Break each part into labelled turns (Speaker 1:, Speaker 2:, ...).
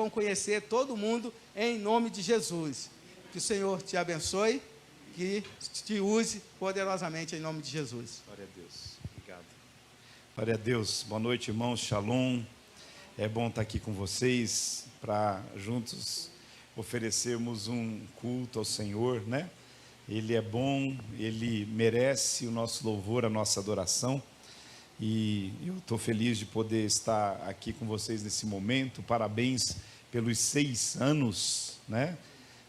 Speaker 1: vão conhecer todo mundo em nome de Jesus. Que o Senhor te abençoe, que te use poderosamente em nome de Jesus.
Speaker 2: Glória a Deus. Obrigado. Glória a Deus. Boa noite, irmãos. Shalom. É bom estar aqui com vocês para juntos oferecermos um culto ao Senhor, né? Ele é bom, Ele merece o nosso louvor, a nossa adoração. E eu estou feliz de poder estar aqui com vocês nesse momento. Parabéns pelos 6 anos, né?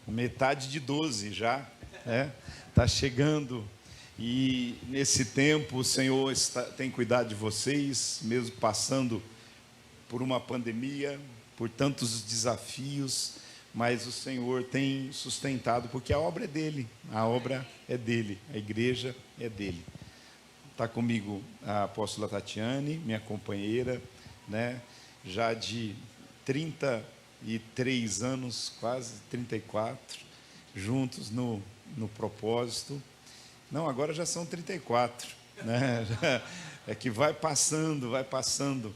Speaker 2: Metade de 12 já, né? Está chegando. E nesse tempo o Senhor tem cuidado de vocês, mesmo passando por uma pandemia, por tantos desafios, mas o Senhor tem sustentado, porque a obra é dele, a obra é dele, a igreja é dele. Está comigo a apóstola Tatiane, minha companheira, né? Já de 33 anos, quase 34, juntos no propósito. Não, agora já são 34, né? É que vai passando, vai passando.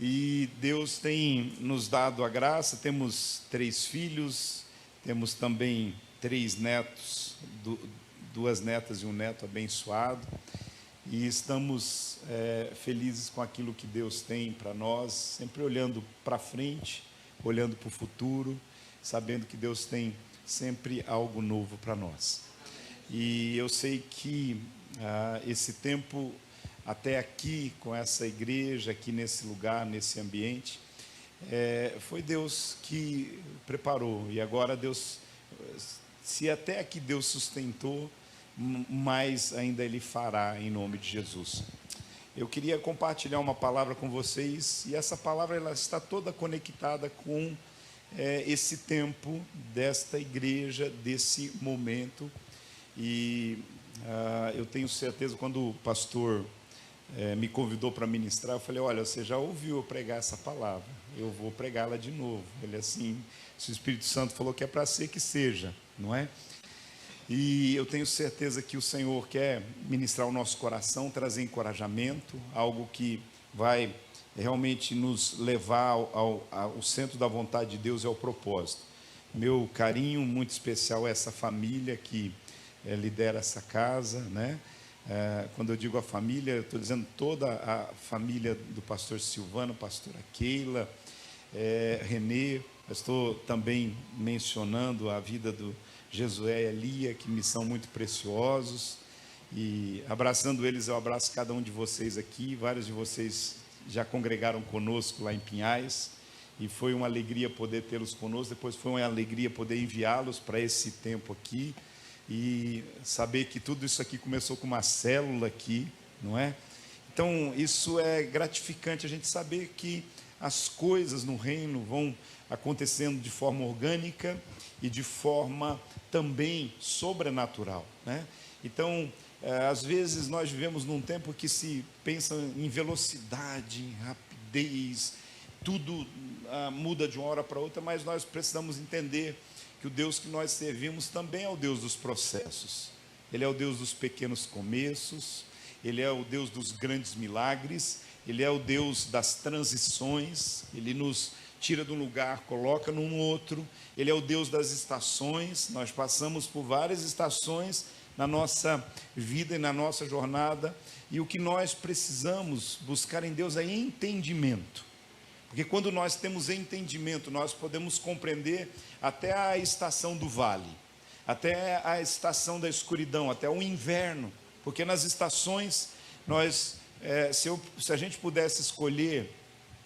Speaker 2: E Deus tem nos dado a graça, temos 3 filhos, temos também 3 netos, 2 netas e um neto abençoado. E estamos felizes com aquilo que Deus tem para nós, sempre olhando para frente, olhando para o futuro, sabendo que Deus tem sempre algo novo para nós. E eu sei que esse tempo até aqui, com essa igreja, aqui nesse lugar, nesse ambiente, foi Deus que preparou. E agora Deus, se até aqui Deus sustentou, mais ainda Ele fará em nome de Jesus. Eu queria compartilhar uma palavra com vocês, e essa palavra ela está toda conectada com esse tempo desta igreja, desse momento. E eu tenho certeza, quando o pastor me convidou para ministrar, eu falei, olha, você já ouviu eu pregar essa palavra, eu vou pregá-la de novo. Ele assim, se o Espírito Santo falou que é para ser, que seja, não é? E eu tenho certeza que o Senhor quer ministrar o nosso coração, trazer encorajamento, algo que vai realmente nos levar ao centro da vontade de Deus e ao propósito. Meu carinho muito especial é essa família que lidera essa casa, né? Quando eu digo a família, eu estou dizendo toda a família do pastor Silvano, pastora Keila, Renê. Eu estou também mencionando a vida do Jesué e Elia, que me são muito preciosos, e abraçando eles, eu abraço cada um de vocês aqui. Vários de vocês já congregaram conosco lá em Pinhais, e foi uma alegria poder tê-los conosco. Depois foi uma alegria poder enviá-los para esse tempo aqui, e saber que tudo isso aqui começou com uma célula aqui, não é? Então isso é gratificante, a gente saber que as coisas no reino vão acontecendo de forma orgânica e de forma também sobrenatural, né? Então, às vezes nós vivemos num tempo que se pensa em velocidade, em rapidez, tudo muda de uma hora para outra, mas nós precisamos entender que o Deus que nós servimos também é o Deus dos processos. Ele é o Deus dos pequenos começos, Ele é o Deus dos grandes milagres, Ele é o Deus das transições. Ele nos tira de um lugar, coloca num outro. Ele é o Deus das estações. Nós passamos por várias estações na nossa vida e na nossa jornada, e o que nós precisamos buscar em Deus é entendimento. Porque quando nós temos entendimento, nós podemos compreender até a estação do vale, até a estação da escuridão, até o inverno. Porque nas estações, se a gente pudesse escolher,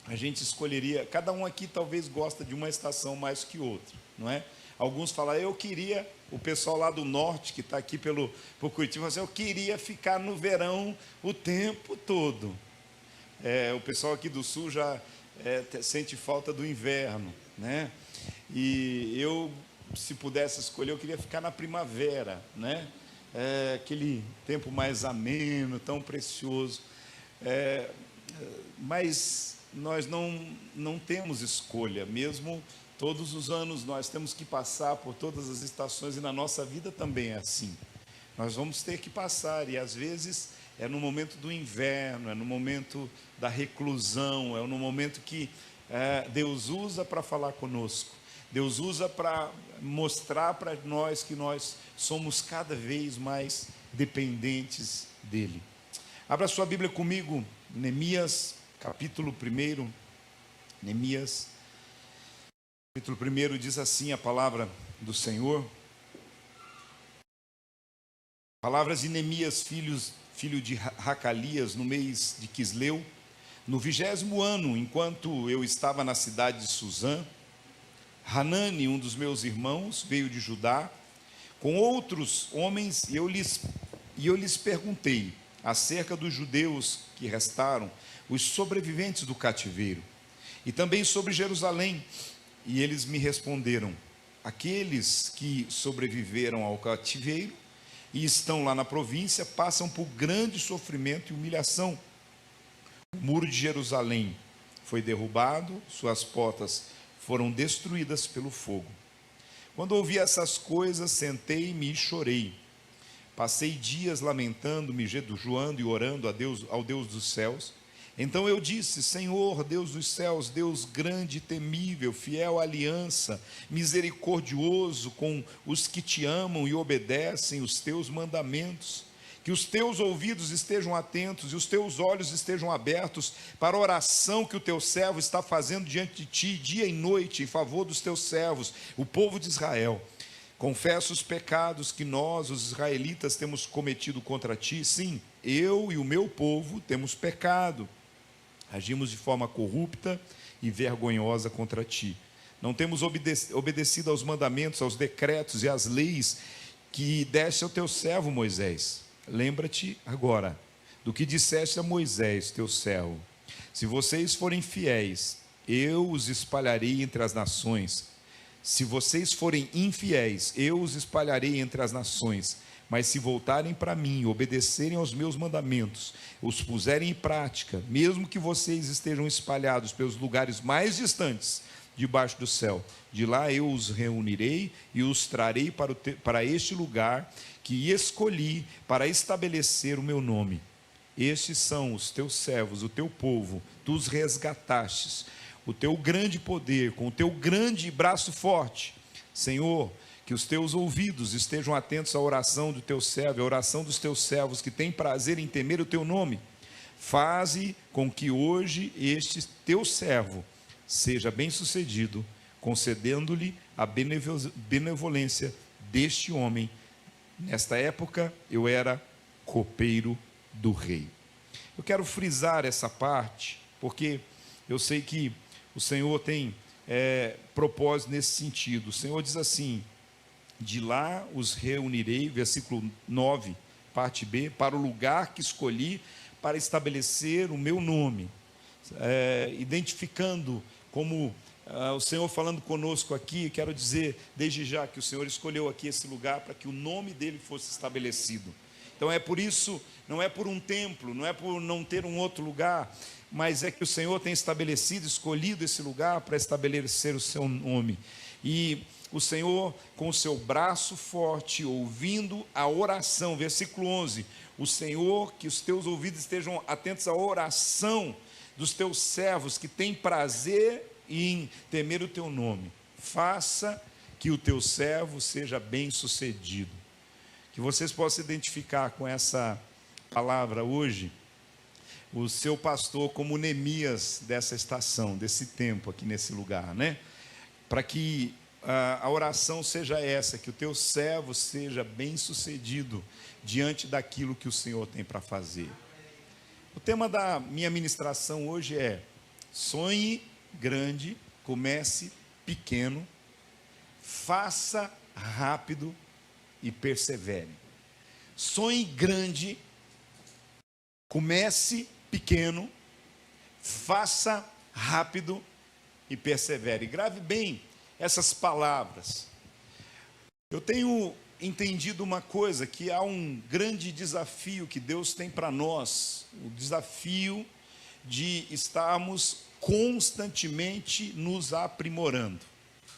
Speaker 2: a gente escolheria. Cada um aqui talvez gosta de uma estação mais que outra, não é? Alguns falam, eu queria, o pessoal lá do norte, que está aqui por Curitiba, eu queria ficar no verão o tempo todo. O pessoal aqui do sul já sente falta do inverno, né? E eu, se pudesse escolher, eu queria ficar na primavera, né? Aquele tempo mais ameno, tão precioso. Mas nós não temos escolha, mesmo todos os anos nós temos que passar por todas as estações, e na nossa vida também é assim. Nós vamos ter que passar, e às vezes é no momento do inverno, é no momento da reclusão, é no momento que Deus usa para falar conosco. Deus usa para mostrar para nós que nós somos cada vez mais dependentes dele. Abra sua Bíblia comigo, Neemias, capítulo 1. Neemias, capítulo 1, diz assim a palavra do Senhor. Palavras de Neemias, filho de Racalias, no mês de Quisleu, no 20º ano, enquanto eu estava na cidade de Suzã, Hanani, um dos meus irmãos, veio de Judá, com outros homens, e eu lhes perguntei acerca dos judeus que restaram, os sobreviventes do cativeiro, e também sobre Jerusalém. E eles me responderam: aqueles que sobreviveram ao cativeiro e estão lá na província passam por grande sofrimento e humilhação. O muro de Jerusalém foi derrubado, suas portas foram destruídas pelo fogo. Quando ouvi essas coisas, sentei-me e chorei. Passei dias lamentando-me, jejuando e orando ao Deus dos céus. Então eu disse: Senhor, Deus dos céus, Deus grande e temível, fiel à aliança, misericordioso com os que te amam e obedecem os teus mandamentos, que os teus ouvidos estejam atentos e os teus olhos estejam abertos para a oração que o teu servo está fazendo diante de ti, dia e noite, em favor dos teus servos, o povo de Israel. Confesso os pecados que nós, os israelitas, temos cometido contra ti. Sim, eu e o meu povo temos pecado. Agimos de forma corrupta e vergonhosa contra ti. Não temos obedecido aos mandamentos, aos decretos e às leis que deste ao teu servo Moisés. Lembra-te agora do que disseste a Moisés, teu servo. Se vocês forem fiéis, eu os espalharei entre as nações. Se vocês forem infiéis, eu os espalharei entre as nações. Mas se voltarem para mim, obedecerem aos meus mandamentos, os puserem em prática, mesmo que vocês estejam espalhados pelos lugares mais distantes debaixo do céu, de lá eu os reunirei e os trarei para este lugar que escolhi para estabelecer o meu nome. Estes são os teus servos, o teu povo, tu os resgatastes, o teu grande poder, com o teu grande braço forte. Senhor, que os teus ouvidos estejam atentos à oração do teu servo, à oração dos teus servos que têm prazer em temer o teu nome. Faze com que hoje este teu servo seja bem-sucedido, concedendo-lhe a benevolência deste homem. Nesta época eu era copeiro do rei. Eu quero frisar essa parte, porque eu sei que o Senhor tem propósito nesse sentido. O Senhor diz assim: de lá os reunirei, versículo 9, parte B, para o lugar que escolhi para estabelecer o meu nome. Identificando como o Senhor falando conosco aqui, quero dizer desde já que o Senhor escolheu aqui esse lugar para que o nome dele fosse estabelecido. Então é por isso, não é por um templo, não é por não ter um outro lugar, mas é que o Senhor tem estabelecido, escolhido esse lugar para estabelecer o seu nome. E o Senhor, com o seu braço forte, ouvindo a oração, versículo 11, o Senhor, que os teus ouvidos estejam atentos à oração dos teus servos, que têm prazer em temer o teu nome, faça que o teu servo seja bem sucedido. Que vocês possam identificar com essa palavra hoje o seu pastor como Neemias dessa estação, desse tempo aqui nesse lugar, né? Para que a oração seja essa, que o teu servo seja bem sucedido diante daquilo que o Senhor tem para fazer. O tema da minha ministração hoje é: sonhe grande, comece pequeno, faça rápido e persevere. Sonhe grande, comece pequeno, faça rápido e persevere. Grave bem essas palavras. Eu tenho entendido uma coisa, que há um grande desafio que Deus tem para nós, o desafio de estarmos constantemente nos aprimorando.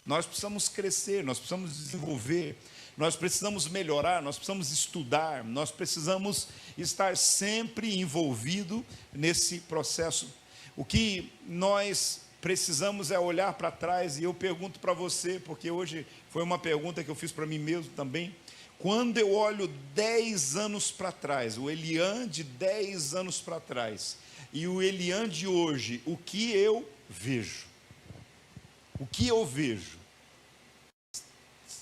Speaker 2: Nós precisamos crescer, nós precisamos desenvolver, nós precisamos melhorar, nós precisamos estudar, nós precisamos estar sempre envolvido nesse processo. O que nós precisamos olhar para trás, e eu pergunto para você, porque hoje foi uma pergunta que eu fiz para mim mesmo também. Quando eu olho 10 anos para trás, o Elian de 10 anos para trás, e o Elian de hoje, o que eu vejo? O que eu vejo?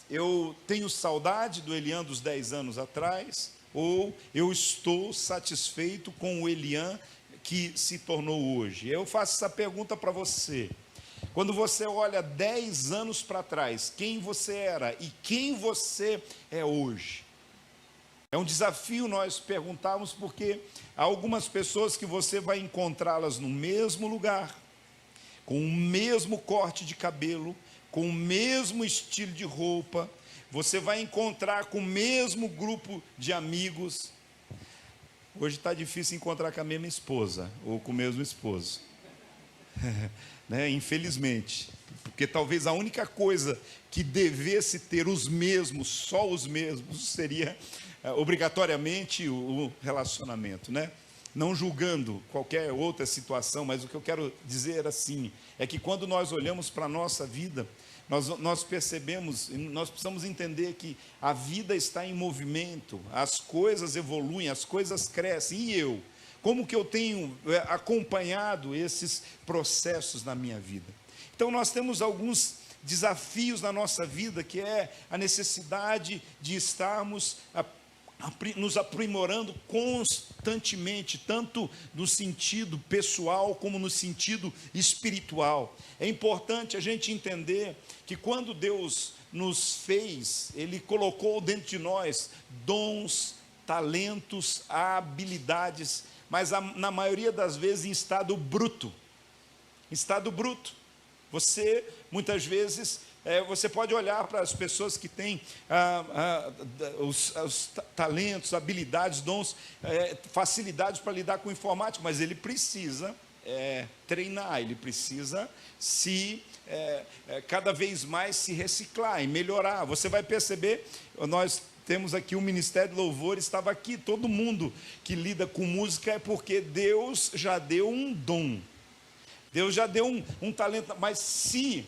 Speaker 2: Eu tenho saudade do Elian dos 10 anos atrás, ou eu estou satisfeito com o Elian que se tornou hoje? Eu faço essa pergunta para você. Quando você olha 10 anos para trás, quem você era e quem você é hoje? É um desafio nós perguntarmos, porque há algumas pessoas que você vai encontrá-las no mesmo lugar, com o mesmo corte de cabelo, com o mesmo estilo de roupa, você vai encontrar com o mesmo grupo de amigos. Hoje está difícil encontrar com a mesma esposa, ou com o mesmo esposo. Né? Infelizmente, porque talvez a única coisa que devesse ter os mesmos, só os mesmos, seria obrigatoriamente o relacionamento, né? Não julgando qualquer outra situação, mas o que eu quero dizer assim, é que quando nós olhamos para a nossa vida, nós percebemos, nós precisamos entender que a vida está em movimento, as coisas evoluem, as coisas crescem, e eu? Como que eu tenho acompanhado esses processos na minha vida? Então nós temos alguns desafios na nossa vida, que é a necessidade de estarmos nos aprimorando constantemente, tanto no sentido pessoal como no sentido espiritual. É importante a gente entender que quando Deus nos fez, Ele colocou dentro de nós dons, talentos, habilidades, mas na maioria das vezes em estado bruto. Estado bruto. Você, muitas vezes, você pode olhar para as pessoas que têm os talentos, habilidades, dons, facilidades para lidar com informática, mas ele precisa treinar, ele precisa cada vez mais se reciclar e melhorar. Você vai perceber, nós temos aqui o Ministério de Louvor, estava aqui, todo mundo que lida com música é porque Deus já deu um dom, Deus já deu um talento, mas se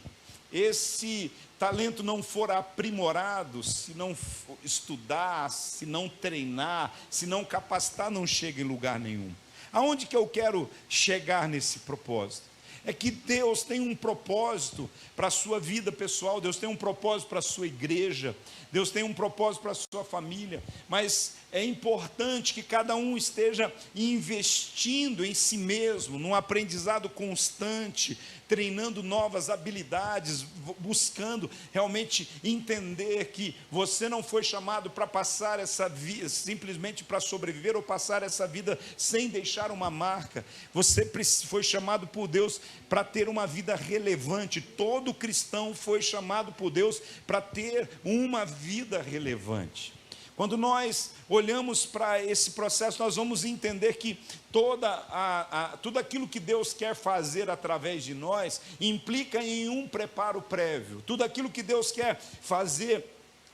Speaker 2: esse talento não for aprimorado, se não estudar, se não treinar, se não capacitar, não chega em lugar nenhum. Aonde que eu quero chegar nesse propósito? É que Deus tem um propósito para a sua vida pessoal, Deus tem um propósito para a sua igreja, Deus tem um propósito para a sua família, mas é importante que cada um esteja investindo em si mesmo, num aprendizado constante, treinando novas habilidades, buscando realmente entender que você não foi chamado para passar essa vida, simplesmente para sobreviver ou passar essa vida sem deixar uma marca. Você foi chamado por Deus para ter uma vida relevante. Todo cristão foi chamado por Deus para ter uma vida relevante. Quando nós olhamos para esse processo, nós vamos entender que tudo aquilo que Deus quer fazer através de nós implica em um preparo prévio. Tudo aquilo que Deus quer fazer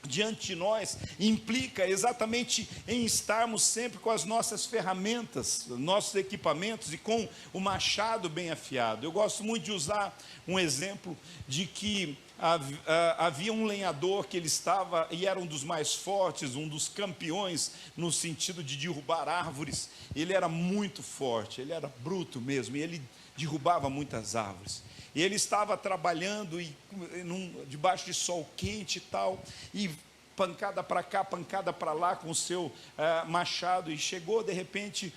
Speaker 2: diante de nós implica exatamente em estarmos sempre com as nossas ferramentas, nossos equipamentos e com o machado bem afiado. Eu gosto muito de usar um exemplo de que havia um lenhador que ele estava, e era um dos mais fortes, um dos campeões no sentido de derrubar árvores. Ele era muito forte, ele era bruto mesmo, e ele derrubava muitas árvores. E ele estava trabalhando debaixo de sol quente e tal, e pancada para cá, pancada para lá com o seu machado, e chegou de repente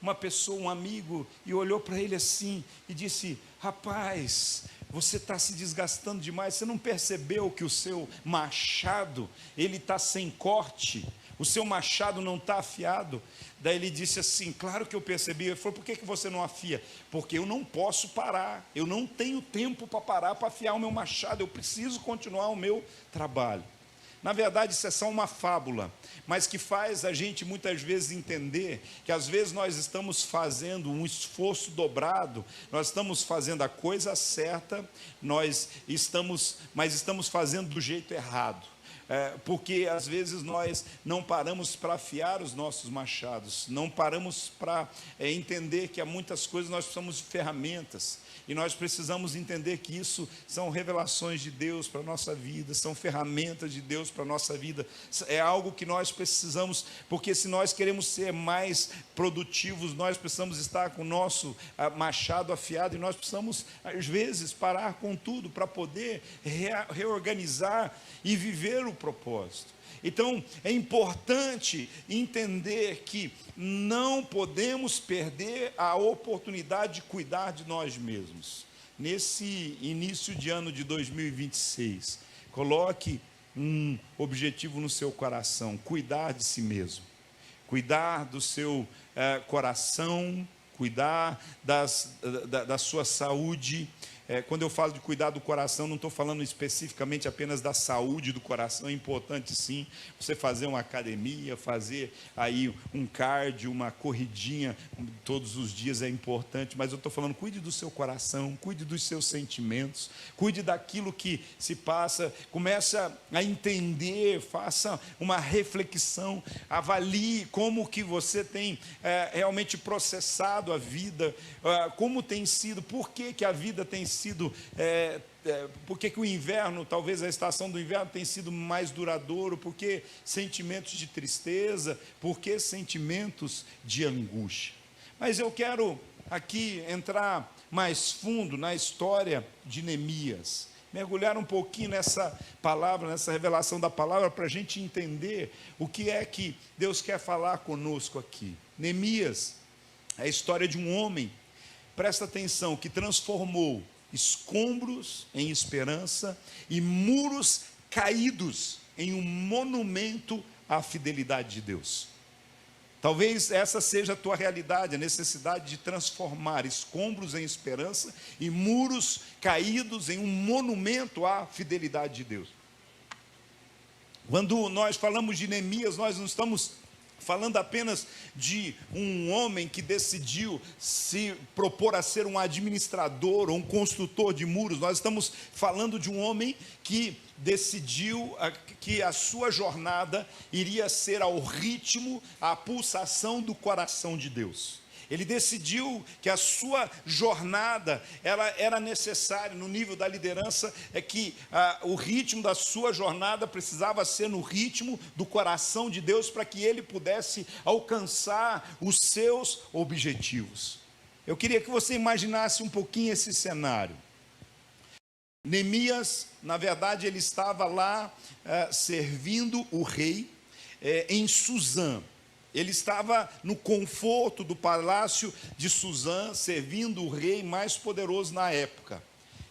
Speaker 2: uma pessoa, um amigo, e olhou para ele assim e disse: rapaz, você está se desgastando demais, você não percebeu que o seu machado, ele está sem corte, o seu machado não está afiado? Daí ele disse assim: claro que eu percebi. Ele falou: por que você não afia? Porque eu não posso parar, eu não tenho tempo para parar para afiar o meu machado, eu preciso continuar o meu trabalho. Na verdade, isso é só uma fábula, mas que faz a gente muitas vezes entender que às vezes nós estamos fazendo um esforço dobrado, nós estamos fazendo a coisa certa, mas estamos fazendo do jeito errado. porque às vezes nós não paramos para afiar os nossos machados, não paramos para entender que há muitas coisas nós precisamos de ferramentas, e nós precisamos entender que isso são revelações de Deus para a nossa vida, são ferramentas de Deus para a nossa vida, é algo que nós precisamos, porque se nós queremos ser mais produtivos, nós precisamos estar com o nosso machado afiado, e nós precisamos, às vezes, parar com tudo para poder reorganizar e viver o propósito. Então, é importante entender que não podemos perder a oportunidade de cuidar de nós mesmos. Nesse início de ano de 2026, coloque um objetivo no seu coração: cuidar de si mesmo, cuidar do seu coração, cuidar da sua saúde. Quando eu falo de cuidar do coração, não estou falando especificamente apenas da saúde do coração. É importante sim, você fazer uma academia, fazer aí um cardio, uma corridinha todos os dias é importante, mas eu estou falando, cuide do seu coração, cuide dos seus sentimentos, cuide daquilo que se passa, comece a entender, faça uma reflexão, avalie como que você tem realmente processado a vida, como tem sido, por que a vida tem sido, por que o inverno, talvez a estação do inverno tem sido mais duradouro, por que sentimentos de tristeza, por que sentimentos de angústia. Mas eu quero aqui entrar mais fundo na história de Neemias, mergulhar um pouquinho nessa palavra, nessa revelação da palavra, para a gente entender o que é que Deus quer falar conosco aqui. Neemias é a história de um homem, presta atenção, que transformou escombros em esperança e muros caídos em um monumento à fidelidade de Deus. Talvez essa seja a tua realidade, a necessidade de transformar escombros em esperança e muros caídos em um monumento à fidelidade de Deus. Quando nós falamos de Neemias, nós não estamos falando apenas de um homem que decidiu se propor a ser um administrador ou um construtor de muros. Nós estamos falando de um homem que decidiu que a sua jornada iria ser ao ritmo, à pulsação do coração de Deus. Ele decidiu que a sua jornada ela era necessária no nível da liderança, que o ritmo da sua jornada precisava ser no ritmo do coração de Deus, para que ele pudesse alcançar os seus objetivos. Eu queria que você imaginasse um pouquinho esse cenário. Neemias, na verdade, ele estava lá servindo o rei em Suzã. Ele estava no conforto do palácio de Suzã, servindo o rei mais poderoso na época.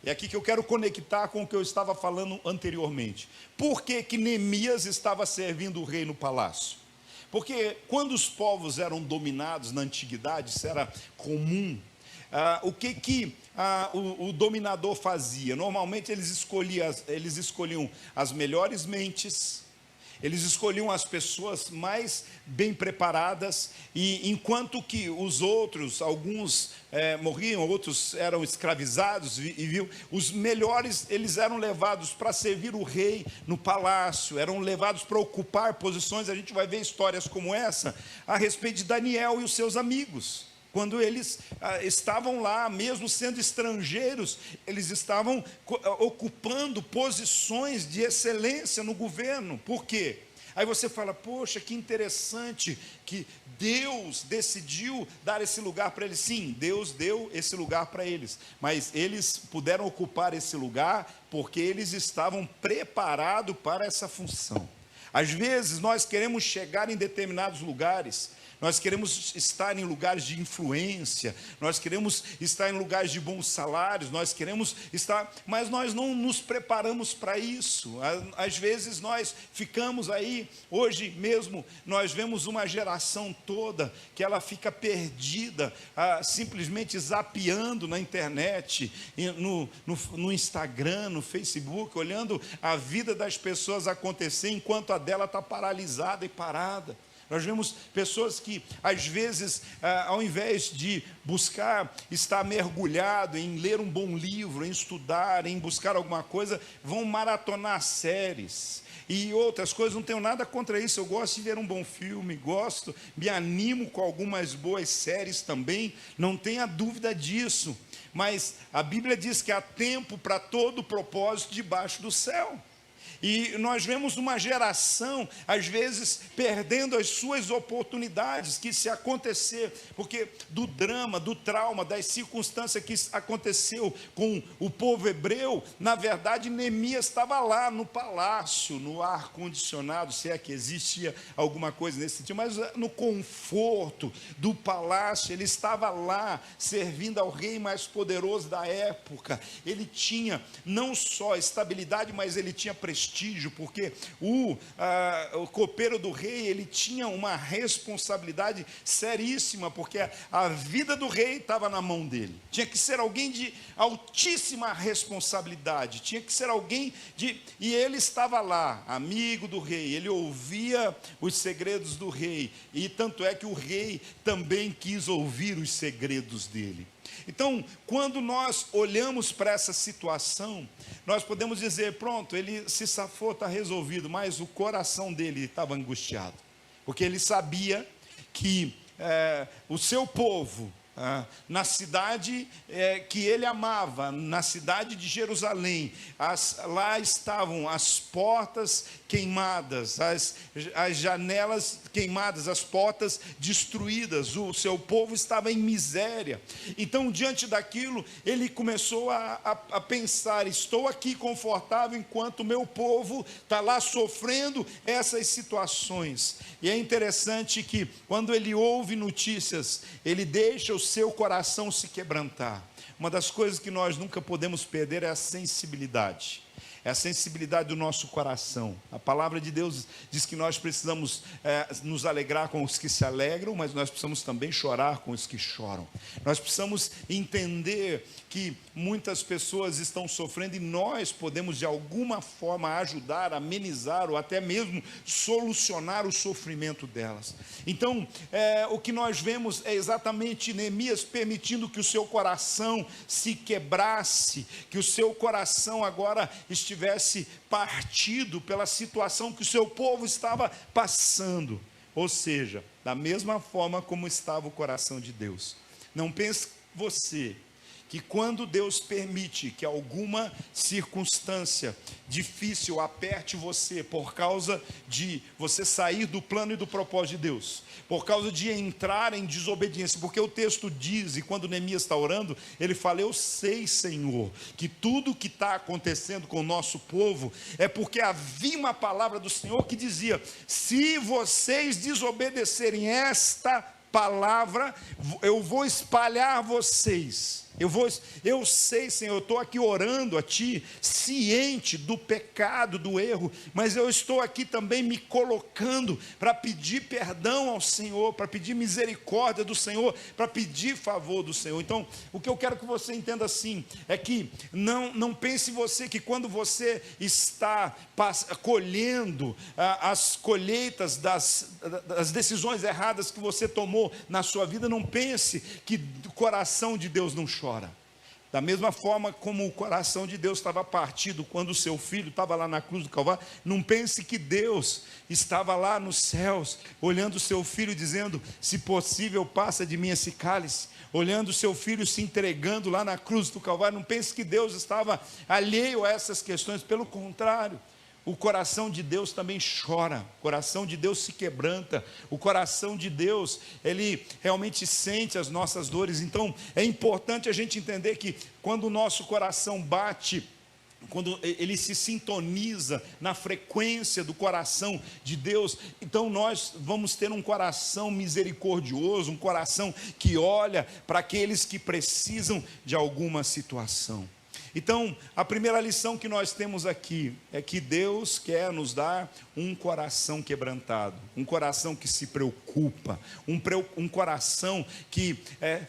Speaker 2: É aqui que eu quero conectar com o que eu estava falando anteriormente. Por que que Neemias estava servindo o rei no palácio? Porque quando os povos eram dominados na antiguidade, isso era comum. O que o dominador fazia? Normalmente eles escolhiam as melhores mentes, eles escolhiam as pessoas mais bem preparadas, e enquanto que os outros, alguns morriam, outros eram escravizados, os melhores, eles eram levados para servir o rei no palácio, eram levados para ocupar posições. A gente vai ver histórias como essa a respeito de Daniel e os seus amigos. Quando eles estavam lá, mesmo sendo estrangeiros, eles estavam ocupando posições de excelência no governo. Por quê? Aí você fala, poxa, que interessante que Deus decidiu dar esse lugar para eles. Sim, Deus deu esse lugar para eles, mas eles puderam ocupar esse lugar porque eles estavam preparados para essa função. Às vezes nós queremos chegar em determinados lugares, nós queremos estar em lugares de influência, nós queremos estar em lugares de bons salários, nós queremos estar, mas nós não nos preparamos para isso. Às vezes nós ficamos aí, hoje mesmo nós vemos uma geração toda que ela fica perdida, simplesmente zapeando na internet, no Instagram, no Facebook, olhando a vida das pessoas acontecer enquanto a dela está paralisada e parada. Nós vemos pessoas que, às vezes, ao invés de buscar estar mergulhado em ler um bom livro, em estudar, em buscar alguma coisa, vão maratonar séries. e outras coisas, não tenho nada contra isso. Eu gosto de ver um bom filme, me animo com algumas boas séries também, não tenha dúvida disso. Mas a Bíblia diz que há tempo para todo propósito debaixo do céu. E nós vemos uma geração, às vezes, perdendo as suas oportunidades, que se acontecer, porque do drama, do trauma, das circunstâncias que aconteceu com o povo hebreu, na verdade, Neemias estava lá no palácio, no ar-condicionado, se é que existia alguma coisa nesse sentido, mas no conforto do palácio, ele estava lá, servindo ao rei mais poderoso da época. Ele tinha não só estabilidade, mas ele tinha prestígio, porque o copeiro do rei, ele tinha uma responsabilidade seríssima, porque a vida do rei estava na mão dele. Tinha que ser alguém de altíssima responsabilidade, tinha que ser alguém e ele estava lá, amigo do rei, ele ouvia os segredos do rei, e tanto é que o rei também quis ouvir os segredos dele. Então, quando nós olhamos para essa situação, nós podemos dizer, pronto, ele se safou, está resolvido, mas o coração dele estava angustiado, porque ele sabia que o seu povo, na cidade que ele amava, na cidade de Jerusalém, lá estavam as portas queimadas, as janelas queimadas, as portas destruídas, o seu povo estava em miséria. Então, diante daquilo, ele começou a pensar, estou aqui confortável enquanto o meu povo está lá sofrendo essas situações. E é interessante que quando ele ouve notícias, ele deixa o seu coração se quebrantar. Uma das coisas que nós nunca podemos perder é a sensibilidade. É a sensibilidade do nosso coração. A palavra de Deus diz que nós precisamos nos alegrar com os que se alegram, mas nós precisamos também chorar com os que choram. Nós precisamos entender que muitas pessoas estão sofrendo e nós podemos de alguma forma ajudar, amenizar ou até mesmo solucionar o sofrimento delas. Então, o que nós vemos é exatamente Neemias permitindo que o seu coração se quebrasse, que o seu coração agora estivesse partido pela situação que o seu povo estava passando. Ou seja, da mesma forma como estava o coração de Deus. Não pense você que quando Deus permite que alguma circunstância difícil aperte você por causa de você sair do plano e do propósito de Deus, por causa de entrar em desobediência, porque o texto diz, e quando Neemias está orando, ele fala, eu sei, Senhor, que tudo que está acontecendo com o nosso povo, é porque havia uma palavra do Senhor que dizia, se vocês desobedecerem esta palavra, eu vou espalhar vocês. Eu sei, Senhor, eu estou aqui orando a Ti, ciente do pecado, do erro, mas eu estou aqui também me colocando para pedir perdão ao Senhor, para pedir misericórdia do Senhor, para pedir favor do Senhor. Então, o que eu quero que você entenda assim, é que não pense você que quando você está colhendo as colheitas das decisões erradas que você tomou na sua vida, não pense que o coração de Deus não chora. Da mesma forma como o coração de Deus estava partido quando o seu filho estava lá na cruz do Calvário, não pense que Deus estava lá nos céus, olhando o seu filho dizendo, se possível passa de mim esse cálice, olhando o seu filho se entregando lá na cruz do Calvário, não pense que Deus estava alheio a essas questões, pelo contrário. O coração de Deus também chora, o coração de Deus se quebranta, o coração de Deus, ele realmente sente as nossas dores. Então, é importante a gente entender que quando o nosso coração bate, quando ele se sintoniza na frequência do coração de Deus, então nós vamos ter um coração misericordioso, um coração que olha para aqueles que precisam de alguma situação. Então, a primeira lição que nós temos aqui é que Deus quer nos dar um coração quebrantado, um coração que se preocupa, um coração que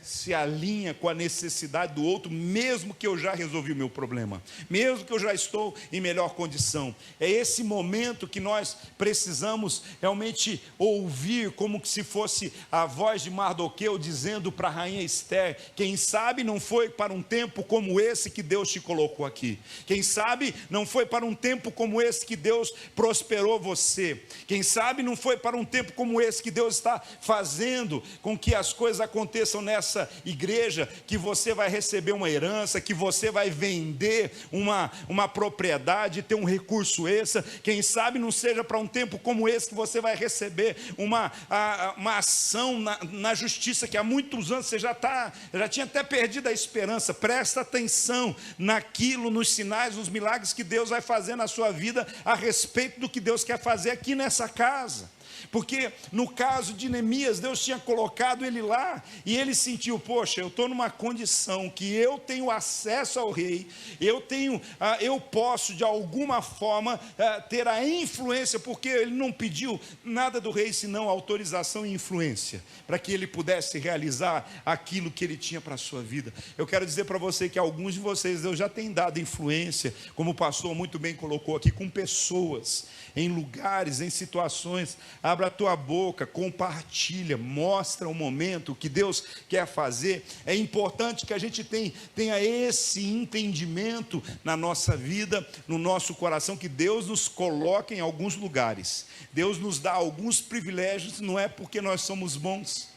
Speaker 2: se alinha com a necessidade do outro, mesmo que eu já resolvi o meu problema, mesmo que eu já estou em melhor condição. É esse momento que nós precisamos realmente ouvir, como se fosse a voz de Mardoqueu dizendo para a rainha Esther, quem sabe não foi para um tempo como esse que Deus Deus te colocou aqui. Quem sabe não foi para um tempo como esse que Deus prosperou você. Quem sabe não foi para um tempo como esse que Deus está fazendo com que as coisas aconteçam nessa igreja, que você vai receber uma herança, que você vai vender uma propriedade, ter um recurso extra. Quem sabe não seja para um tempo como esse que você vai receber uma ação na justiça, que há muitos anos você já tinha até perdido a esperança. Presta atenção naquilo, nos sinais, nos milagres que Deus vai fazer na sua vida a respeito do que Deus quer fazer aqui nessa casa. Porque no caso de Neemias, Deus tinha colocado ele lá, e ele sentiu, poxa, eu estou numa condição que eu tenho acesso ao rei, eu posso de alguma forma ter a influência, porque ele não pediu nada do rei, senão autorização e influência, para que ele pudesse realizar aquilo que ele tinha para a sua vida. Eu quero dizer para você que alguns de vocês, Deus já tem dado influência, como o pastor muito bem colocou aqui, com pessoas, em lugares, em situações. Abra a tua boca, compartilha, mostra o momento que Deus quer fazer. É importante que a gente tenha esse entendimento na nossa vida, no nosso coração, que Deus nos coloca em alguns lugares. Deus nos dá alguns privilégios, não é porque nós somos bons,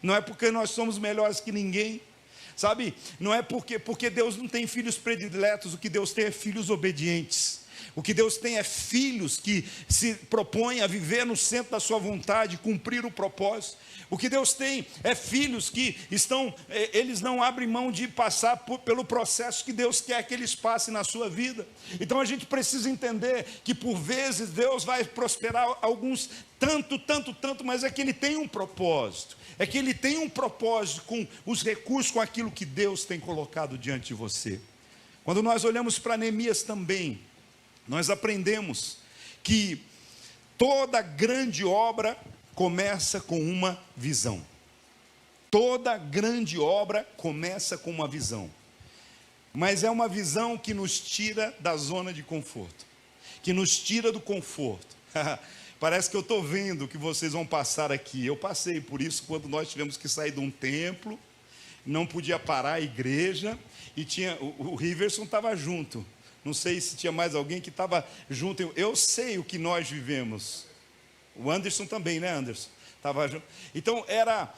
Speaker 2: não é porque nós somos melhores que ninguém, sabe? Não é porque Deus não tem filhos prediletos, o que Deus tem é filhos obedientes. O que Deus tem é filhos que se propõem a viver no centro da sua vontade, cumprir o propósito. O que Deus tem é filhos que eles não abrem mão de passar pelo processo que Deus quer que eles passem na sua vida. Então a gente precisa entender que por vezes Deus vai prosperar alguns tanto, mas é que Ele tem um propósito. É que Ele tem um propósito com os recursos, com aquilo que Deus tem colocado diante de você. Quando nós olhamos para Neemias também, nós aprendemos que toda grande obra começa com uma visão. Toda grande obra começa com uma visão. Mas é uma visão que nos tira da zona de conforto, que nos tira do conforto. Parece que eu estou vendo que vocês vão passar aqui. Eu passei por isso quando nós tivemos que sair de um templo, não podia parar a igreja, e o Riverson estava junto. Não sei se tinha mais alguém que estava junto. Eu sei o que nós vivemos. O Anderson também, né, Anderson? Estava junto. Então, era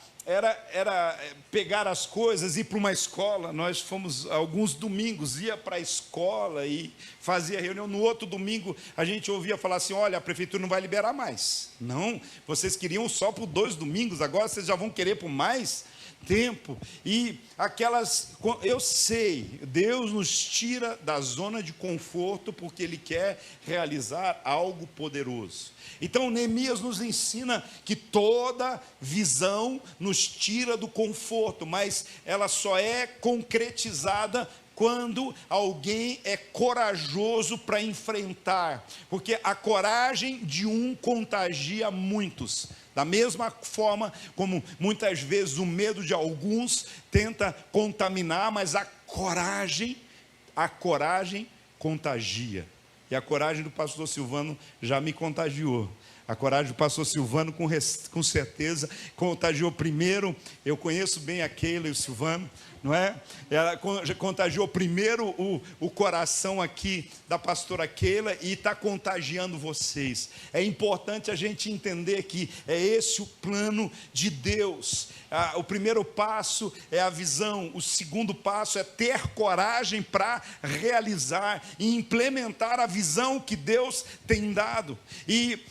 Speaker 2: pegar as coisas, ir para uma escola. Nós fomos, alguns domingos, ia para a escola e fazia reunião. No outro domingo, a gente ouvia falar assim, olha, a prefeitura não vai liberar mais. Não, vocês queriam só por 2 domingos, agora vocês já vão querer por mais tempo. E eu sei, Deus nos tira da zona de conforto porque Ele quer realizar algo poderoso. Então Neemias nos ensina que toda visão nos tira do conforto, mas ela só é concretizada quando alguém é corajoso para enfrentar, porque a coragem de um contagia muitos. Da mesma forma como muitas vezes o medo de alguns tenta contaminar, mas a coragem contagia. E a coragem do pastor Silvano já me contagiou. A coragem do pastor Silvano com certeza contagiou primeiro. Eu conheço bem a Keila e o Silvano, não é? Ela contagiou primeiro o coração aqui da pastora Keila e está contagiando vocês. É importante a gente entender que é esse o plano de Deus. O primeiro passo é a visão, o segundo passo é ter coragem para realizar e implementar a visão que Deus tem dado.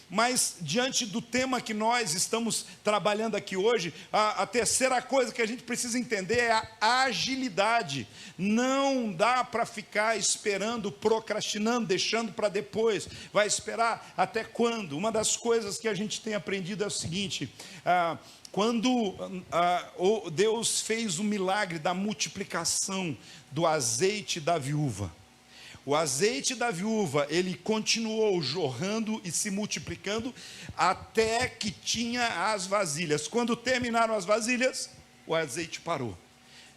Speaker 2: Mas diante do tema que nós estamos trabalhando aqui hoje, a terceira coisa que a gente precisa entender é a agilidade. Não dá para ficar esperando, procrastinando, deixando para depois. Vai esperar até quando? Uma das coisas que a gente tem aprendido é o seguinte: quando Deus fez o milagre da multiplicação do azeite da viúva, o azeite da viúva, ele continuou jorrando e se multiplicando até que tinha as vasilhas. Quando terminaram as vasilhas, o azeite parou.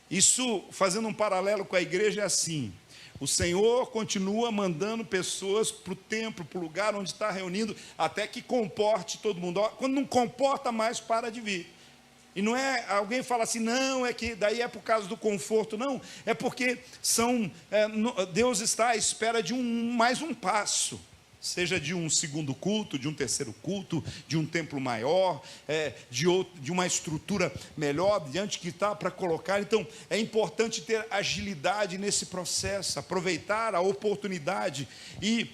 Speaker 2: Isso, fazendo um paralelo com a igreja, é assim: o Senhor continua mandando pessoas para o templo, para o lugar onde está reunindo, até que comporte todo mundo. Quando não comporta mais, para de vir. E não é, alguém fala assim, não, é que daí é por causa do conforto, não, é porque Deus está à espera de mais um passo, seja de um segundo culto, de um terceiro culto, de um templo maior, de uma estrutura melhor, diante que está para colocar. Então, é importante ter agilidade nesse processo, aproveitar a oportunidade e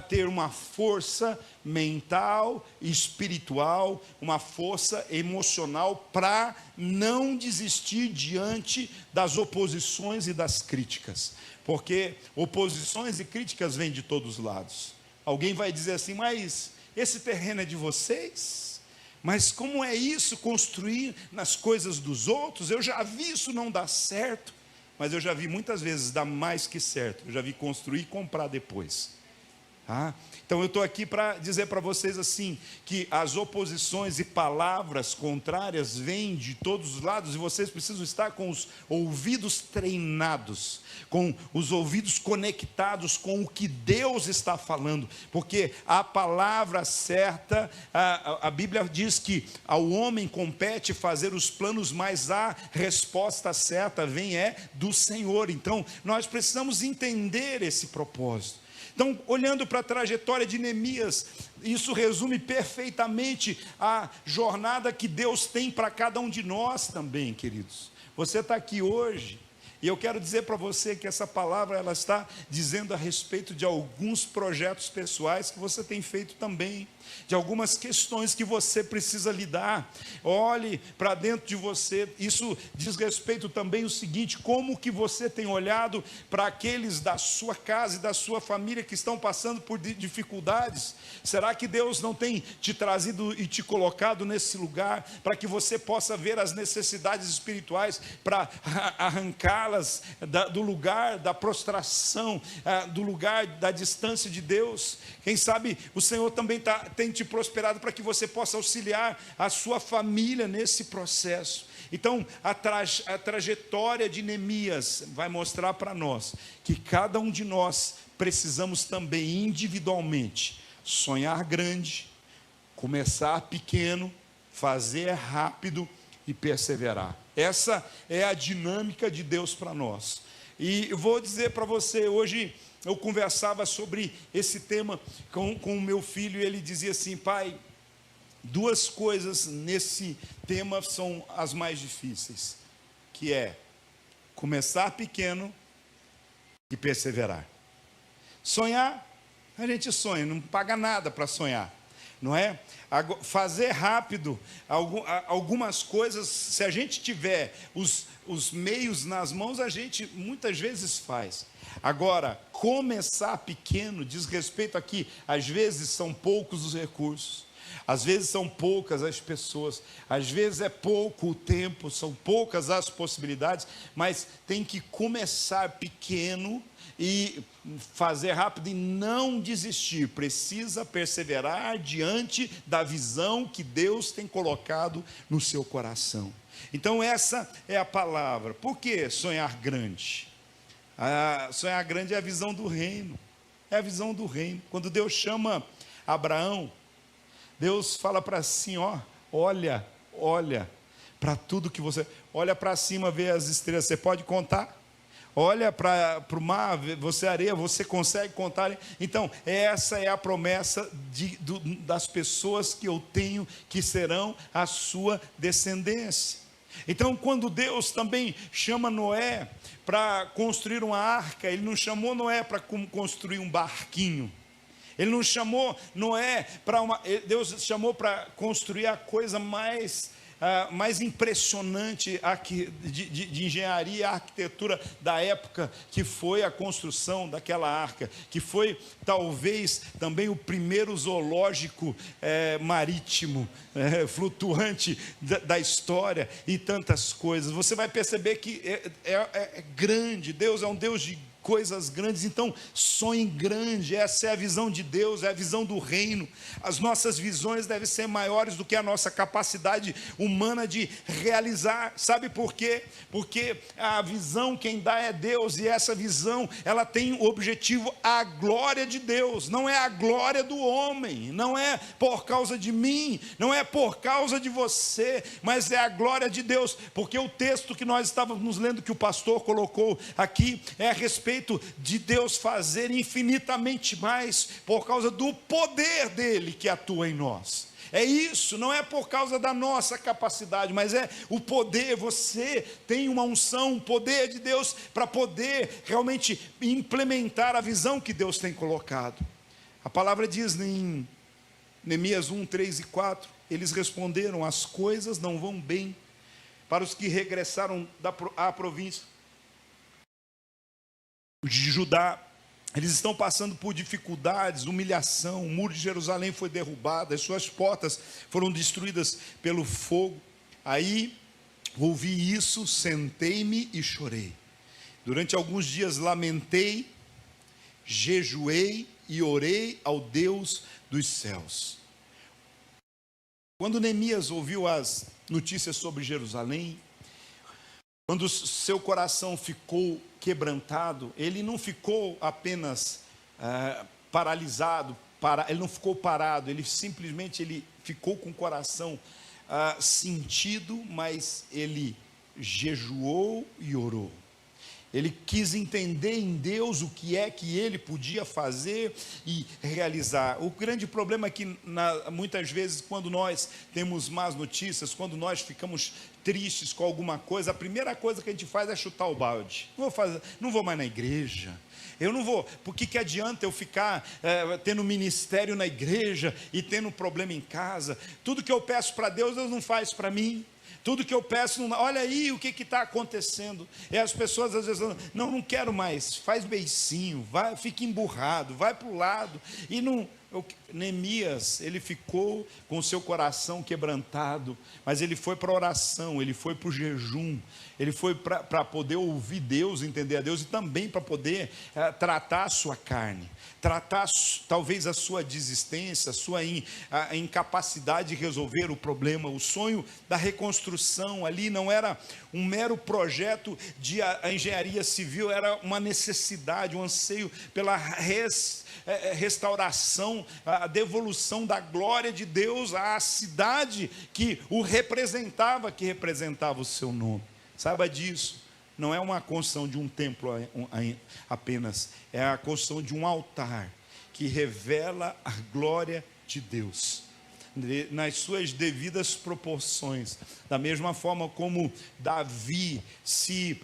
Speaker 2: ter uma força mental, espiritual, uma força emocional para não desistir diante das oposições e das críticas, porque oposições e críticas vêm de todos os lados. Alguém vai dizer assim, mas esse terreno é de vocês? Mas como é isso, construir nas coisas dos outros? Eu já vi isso não dar certo, mas eu já vi muitas vezes dar mais que certo. Eu já vi construir e comprar depois. Então eu estou aqui para dizer para vocês assim, que as oposições e palavras contrárias vêm de todos os lados, e vocês precisam estar com os ouvidos treinados, com os ouvidos conectados com o que Deus está falando, porque a palavra certa, a Bíblia diz que ao homem compete fazer os planos, mas a resposta certa vem do Senhor. Então nós precisamos entender esse propósito. Então, olhando para a trajetória de Neemias, isso resume perfeitamente a jornada que Deus tem para cada um de nós também, queridos. Você está aqui hoje, e eu quero dizer para você que essa palavra, ela está dizendo a respeito de alguns projetos pessoais que você tem feito também, de algumas questões que você precisa lidar. Olhe para dentro de você. Isso diz respeito também o seguinte, como que você tem olhado para aqueles da sua casa e da sua família que estão passando por dificuldades? Será que Deus não tem te trazido e te colocado nesse lugar para que você possa ver as necessidades espirituais, para arrancá-las do lugar da prostração, do lugar da distância de Deus? Quem sabe o Senhor também tem te prosperado para que você possa auxiliar a sua família nesse processo. Então, a trajetória de Neemias vai mostrar para nós que cada um de nós precisamos também individualmente sonhar grande, começar pequeno, fazer rápido e perseverar. Essa é a dinâmica de Deus para nós. E eu vou dizer para você, hoje eu conversava sobre esse tema com o meu filho, e ele dizia assim, pai, duas coisas nesse tema são as mais difíceis, que é começar pequeno e perseverar. Sonhar, a gente sonha, não paga nada para sonhar, não é? Fazer rápido algumas coisas, se a gente tiver os meios nas mãos, a gente muitas vezes faz. Agora, começar pequeno diz respeito aqui, às vezes são poucos os recursos, às vezes são poucas as pessoas, às vezes é pouco o tempo, são poucas as possibilidades, mas tem que começar pequeno e fazer rápido e não desistir. Precisa perseverar diante da visão que Deus tem colocado no seu coração. Então essa é a palavra. Por que sonhar grande? Sonhar grande é a visão do reino. É a visão do reino. Quando Deus chama Abraão, Deus fala para assim, olha para tudo que você... Olha para cima, vê as estrelas, você pode contar? Olha para o mar, você areia, você consegue contar? Então, essa é a promessa das pessoas que eu tenho, que serão a sua descendência. Então, quando Deus também chama Noé para construir uma arca, Ele não chamou Noé para construir um barquinho. Ele não chamou Noé Deus chamou para construir a coisa mais impressionante de engenharia e arquitetura da época, que foi a construção daquela arca, que foi talvez também o primeiro zoológico marítimo, flutuante da história, e tantas coisas. Você vai perceber que é grande. Deus é um Deus de coisas grandes. Então, sonhe grande. Essa é a visão de Deus, é a visão do reino. As nossas visões devem ser maiores do que a nossa capacidade humana de realizar. Sabe por quê? Porque a visão quem dá é Deus, e essa visão, ela tem o objetivo, a glória de Deus, não é a glória do homem, não é por causa de mim, não é por causa de você, mas é a glória de Deus. Porque o texto que nós estávamos lendo, que o pastor colocou aqui, é a respeito de Deus fazer infinitamente mais por causa do poder dele que atua em nós. É isso, não é por causa da nossa capacidade, mas é o poder. Você tem uma unção, um poder de Deus para poder realmente implementar a visão que Deus tem colocado. A palavra diz em Neemias 1, 3 e 4, eles responderam: as coisas não vão bem para os que regressaram à província de Judá. Eles estão passando por dificuldades, humilhação. O muro de Jerusalém foi derrubado, as suas portas foram destruídas pelo fogo. Aí ouvi isso, sentei-me e chorei. Durante alguns dias lamentei, jejuei e orei ao Deus dos céus. Quando Neemias ouviu as notícias sobre Jerusalém, quando seu coração ficou quebrantado, ele não ficou apenas paralisado, ele não ficou parado, ele simplesmente ficou com o coração sentido, mas ele jejuou e orou. Ele quis entender em Deus o que é que ele podia fazer e realizar. O grande problema é que muitas vezes, quando nós temos más notícias, quando nós ficamos tristes com alguma coisa, a primeira coisa que a gente faz é chutar o balde. Não vou mais na igreja. Eu não vou, por que adianta eu ficar tendo ministério na igreja e tendo problema em casa? Tudo que eu peço para Deus, Deus não faz para mim. Tudo que eu peço, olha aí o que está acontecendo. E as pessoas às vezes falam: não quero mais, faz beicinho, fica emburrado, vai para o lado. E não. Neemias, ele ficou com o seu coração quebrantado, mas ele foi para a oração, ele foi para o jejum, ele foi para poder ouvir Deus, entender a Deus, e também para poder tratar a sua carne, tratar talvez a sua desistência, a sua incapacidade de resolver o problema. O sonho da reconstrução ali não era um mero projeto de engenharia civil, era uma necessidade, um anseio pela restauração, a devolução da glória de Deus à cidade que o representava, que representava o seu nome. Saiba disso, não é uma construção de um templo apenas, é a construção de um altar que revela a glória de Deus nas suas devidas proporções. Da mesma forma como Davi se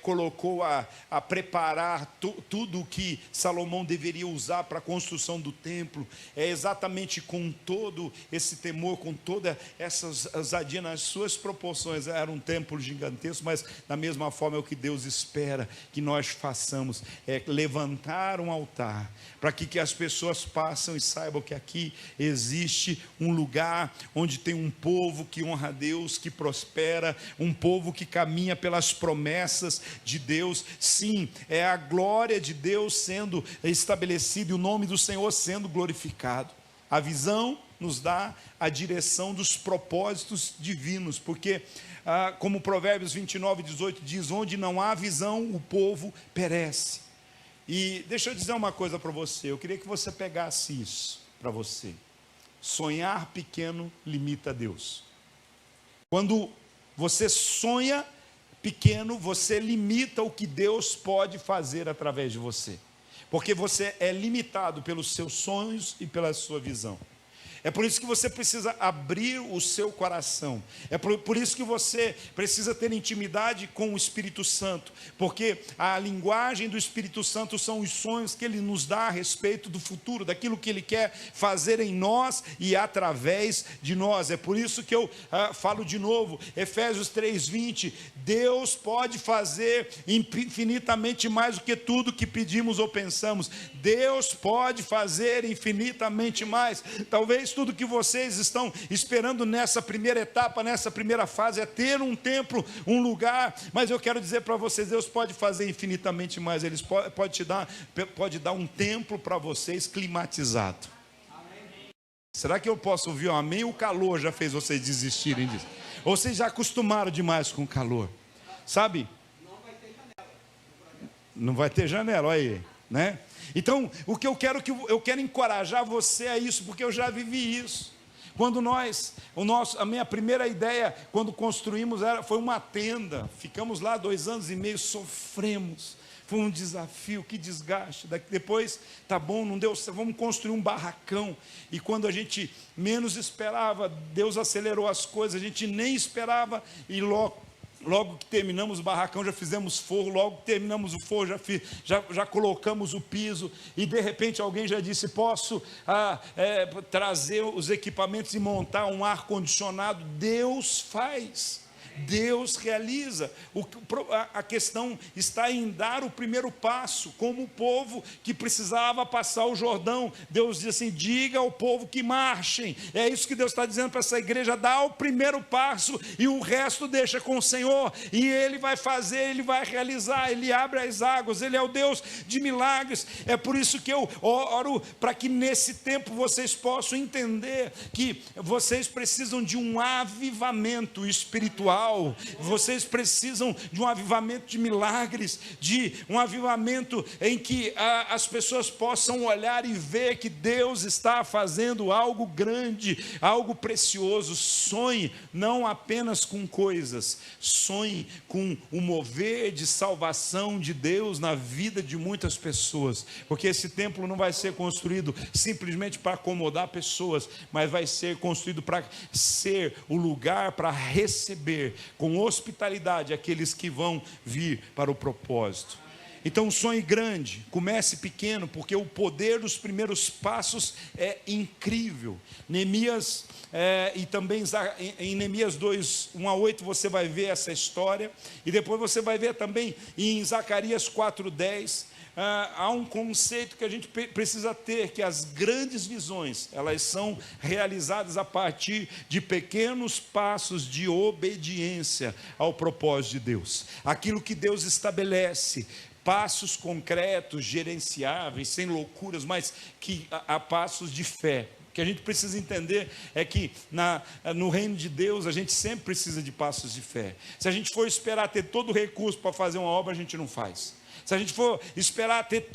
Speaker 2: colocou a preparar tudo o que Salomão deveria usar para a construção do templo, é exatamente com todo esse temor, com toda essa ousadia nas suas proporções. Era um templo gigantesco, mas da mesma forma é o que Deus espera que nós façamos, é levantar um altar, para que as pessoas passem e saibam que aqui existe um lugar onde tem um povo que honra a Deus, que prospera, um povo que caminha pelas promessas de Deus. Sim, é a glória de Deus sendo estabelecida e o nome do Senhor sendo glorificado. A visão nos dá a direção dos propósitos divinos, porque como Provérbios 29, 18 diz: onde não há visão, o povo perece. E deixa eu dizer uma coisa para você, eu queria que você pegasse isso para você. Sonhar pequeno limita Deus. Quando você sonha pequeno, você limita o que Deus pode fazer através de você, porque você é limitado pelos seus sonhos e pela sua visão. É por isso que você precisa abrir o seu coração. É por isso que você precisa ter intimidade com o Espírito Santo. Porque a linguagem do Espírito Santo são os sonhos que Ele nos dá a respeito do futuro, daquilo que Ele quer fazer em nós e através de nós. É por isso que eu falo de novo, Efésios 3:20, Deus pode fazer infinitamente mais do que tudo que pedimos ou pensamos. Deus pode fazer infinitamente mais. Talvez Talvez tudo que vocês estão esperando nessa primeira etapa, nessa primeira fase, é ter um templo, um lugar, mas eu quero dizer para vocês, Deus pode fazer infinitamente mais. Ele pode dar um templo para vocês climatizado. Será que eu posso ouvir um amém? O calor já fez vocês desistirem disso? Ou vocês já acostumaram demais com o calor? Sabe? Não vai ter janela, olha aí, né? Então, o que eu quero encorajar você a isso, porque eu já vivi isso. Quando a minha primeira ideia, quando construímos, foi uma tenda. Ficamos lá 2 anos e meio, sofremos. Foi um desafio, que desgaste. Depois, tá bom, não deu, vamos construir um barracão. E quando a gente menos esperava, Deus acelerou as coisas, a gente nem esperava, e logo que terminamos o barracão, já fizemos forro. Logo que terminamos o forro, já colocamos o piso. E de repente alguém já disse: posso trazer os equipamentos e montar um ar-condicionado? Deus faz. Deus realiza. A questão está em dar o primeiro passo, como o povo que precisava passar o Jordão. Deus diz assim: diga ao povo que marchem. É isso que Deus está dizendo para essa igreja: dá o primeiro passo e o resto deixa com o Senhor, e Ele vai fazer, Ele vai realizar. Ele abre as águas, Ele é o Deus de milagres. É por isso que eu oro para que nesse tempo vocês possam entender que vocês precisam de um avivamento espiritual. Vocês precisam de um avivamento de milagres, de um avivamento em que as pessoas possam olhar e ver que Deus está fazendo algo grande, algo precioso. Sonhe não apenas com coisas, sonhe com o mover de salvação de Deus na vida de muitas pessoas, porque esse templo não vai ser construído simplesmente para acomodar pessoas, mas vai ser construído para ser o lugar para receber com hospitalidade aqueles que vão vir para o propósito. Então sonhe grande, comece pequeno, porque o poder dos primeiros passos é incrível. Neemias, e também em Neemias 2, 1-8, você vai ver essa história, e depois você vai ver também em Zacarias 4:10, há um conceito que a gente precisa ter, que as grandes visões, elas são realizadas a partir de pequenos passos de obediência ao propósito de Deus. Aquilo que Deus estabelece, passos concretos, gerenciáveis, sem loucuras, mas que há passos de fé. O que a gente precisa entender é que no reino de Deus a gente sempre precisa de passos de fé. Se a gente for esperar ter todo o recurso para fazer uma obra, a gente não faz. Se a gente for esperar ter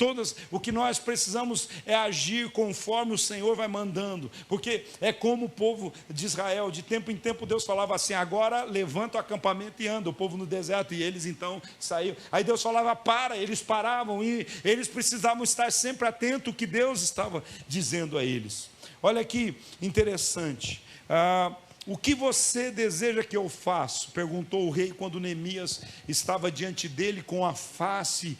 Speaker 2: o que nós precisamos é agir conforme o Senhor vai mandando, porque é como o povo de Israel, de tempo em tempo Deus falava assim: agora levanta o acampamento e anda, o povo no deserto, e eles então saíam. Aí Deus falava: para, eles paravam, e eles precisavam estar sempre atentos ao que Deus estava dizendo a eles. Olha que interessante. O que você deseja que eu faça? Perguntou o rei quando Neemias estava diante dele com a face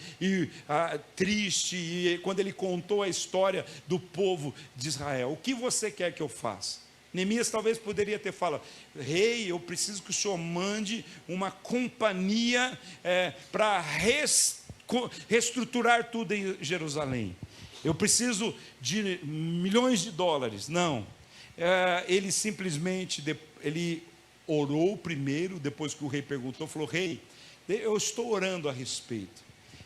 Speaker 2: triste, e quando ele contou a história do povo de Israel. O que você quer que eu faça? Neemias talvez poderia ter falado: rei, eu preciso que o senhor mande uma companhia para reestruturar tudo em Jerusalém. Eu preciso de milhões de dólares. Não. Ele simplesmente, ele orou primeiro, depois que o rei perguntou, falou: rei, eu estou orando a respeito.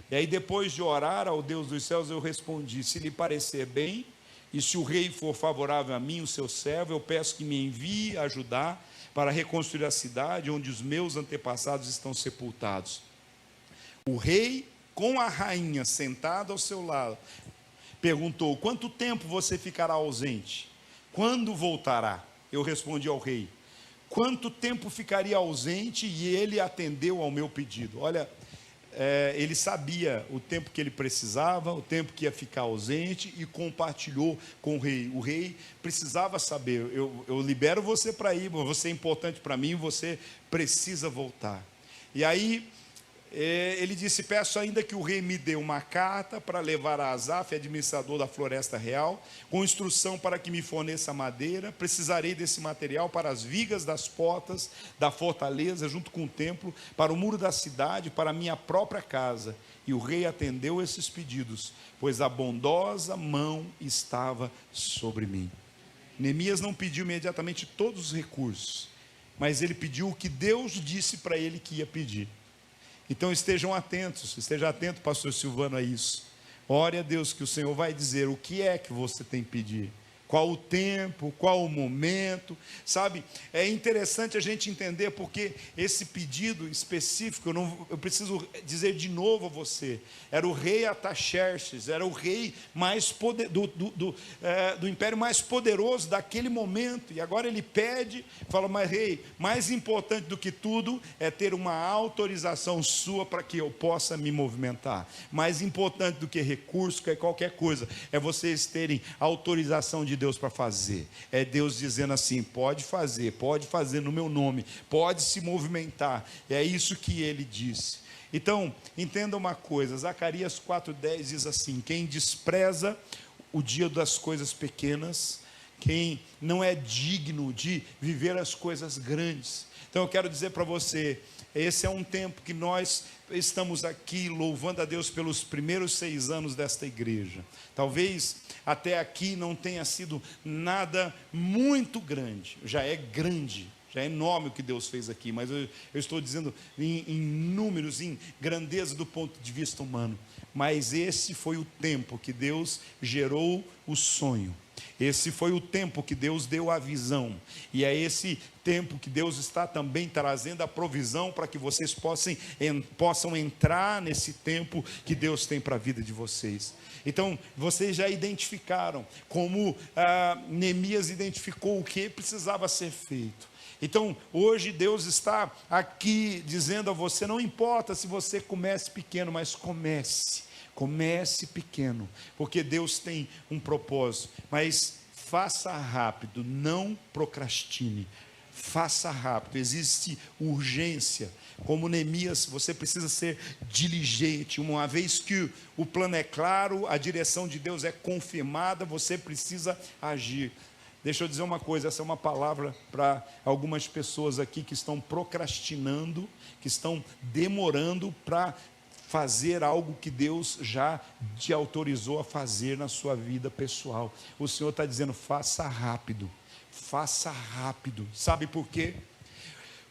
Speaker 2: E aí depois de orar ao Deus dos céus, eu respondi: se lhe parecer bem, e se o rei for favorável a mim, o seu servo, eu peço que me envie ajudar para reconstruir a cidade onde os meus antepassados estão sepultados. O rei, com a rainha sentada ao seu lado, perguntou: quanto tempo você ficará ausente? Quando voltará? Eu respondi ao rei: quanto tempo ficaria ausente? E ele atendeu ao meu pedido. Olha, ele sabia o tempo que ele precisava, o tempo que ia ficar ausente, e compartilhou com o rei. O rei precisava saber: eu libero você para ir, você é importante para mim, você precisa voltar. E aí ele disse: peço ainda que o rei me dê uma carta para levar a Asaf, administrador da floresta real, com instrução para que me forneça madeira. Precisarei desse material para as vigas das portas da fortaleza, junto com o templo, para o muro da cidade, para a minha própria casa. E o rei atendeu esses pedidos, pois a bondosa mão estava sobre mim. Neemias não pediu imediatamente todos os recursos, mas ele pediu o que Deus disse para ele que ia pedir. Então esteja atento, pastor Silvano, a isso. Ore a Deus que o Senhor vai dizer o que é que você tem que pedir. Qual o tempo, qual o momento, sabe? É interessante a gente entender, porque esse pedido específico, eu preciso dizer de novo a você, era o rei Artaxerxes, era o rei mais do império mais poderoso daquele momento, e agora ele pede, fala, mas rei, mais importante do que tudo é ter uma autorização sua para que eu possa me movimentar, mais importante do que recurso, que qualquer coisa, é vocês terem autorização de Deus para fazer. É Deus dizendo assim, pode fazer no meu nome, pode se movimentar. É isso que ele disse. Então, entenda uma coisa, Zacarias 4:10 diz assim, quem despreza o dia das coisas pequenas, quem não é digno de viver as coisas grandes. Então eu quero dizer para você, esse é um tempo que nós estamos aqui louvando a Deus pelos primeiros 6 anos desta igreja. Talvez até aqui não tenha sido nada muito grande, já é grande, já é enorme o que Deus fez aqui, mas eu estou dizendo em números, em grandeza do ponto de vista humano. Mas esse foi o tempo que Deus gerou o sonho. Esse foi o tempo que Deus deu a visão, e é esse tempo que Deus está também trazendo a provisão para que vocês possam entrar nesse tempo que Deus tem para a vida de vocês. Então, vocês já identificaram como Neemias identificou o que precisava ser feito. Então, hoje Deus está aqui dizendo a você, não importa se você comece pequeno, mas comece pequeno, porque Deus tem um propósito, mas faça rápido, não procrastine, faça rápido, existe urgência, como Neemias, você precisa ser diligente, uma vez que o plano é claro, a direção de Deus é confirmada, você precisa agir. Deixa eu dizer uma coisa, essa é uma palavra para algumas pessoas aqui que estão procrastinando, que estão demorando para fazer algo que Deus já te autorizou a fazer na sua vida pessoal. O Senhor está dizendo, faça rápido, sabe por quê?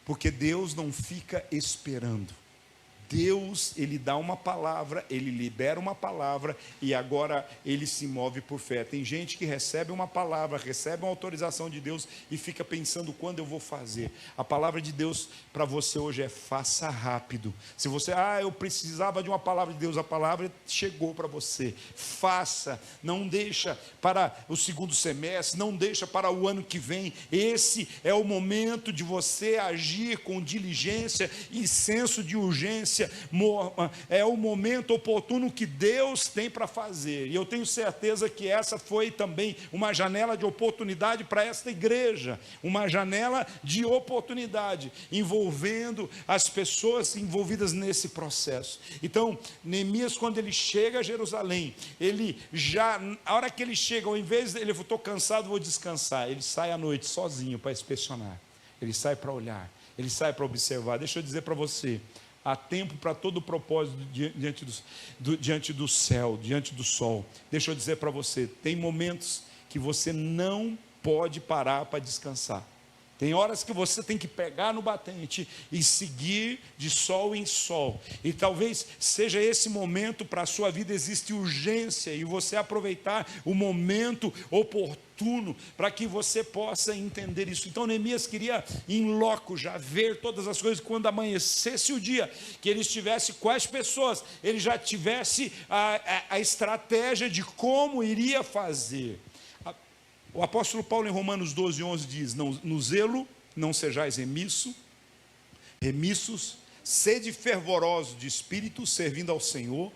Speaker 2: Porque Deus não fica esperando. Deus, Ele dá uma palavra, Ele libera uma palavra e agora Ele se move por fé. Tem gente que recebe uma palavra, recebe uma autorização de Deus e fica pensando quando eu vou fazer. A palavra de Deus para você hoje é faça rápido. Se você, eu precisava de uma palavra de Deus, a palavra chegou para você. Faça, não deixa para o segundo semestre, não deixa para o ano que vem. Esse é o momento de você agir com diligência e senso de urgência. É o momento oportuno que Deus tem para fazer, e eu tenho certeza que essa foi também uma janela de oportunidade para esta igreja, uma janela de oportunidade, envolvendo as pessoas envolvidas nesse processo. Então, Neemias, quando ele chega a Jerusalém, a hora que ele chega, ao invés de ele, estou cansado, vou descansar, ele sai à noite sozinho para inspecionar, ele sai para olhar, ele sai para observar. Deixa eu dizer para você, há tempo para todo o propósito diante do céu, diante do sol. Deixa eu dizer para você, tem momentos que você não pode parar para descansar. Tem horas que você tem que pegar no batente e seguir de sol em sol. E talvez seja esse momento para a sua vida, existe urgência, e você aproveitar o momento oportuno para que você possa entender isso. Então Neemias queria em loco já ver todas as coisas, quando amanhecesse o dia, que ele estivesse com as pessoas, ele já tivesse a estratégia de como iria fazer. O apóstolo Paulo em Romanos 12:11 diz, no zelo não sejais remissos, sede fervorosos de espírito, servindo ao Senhor,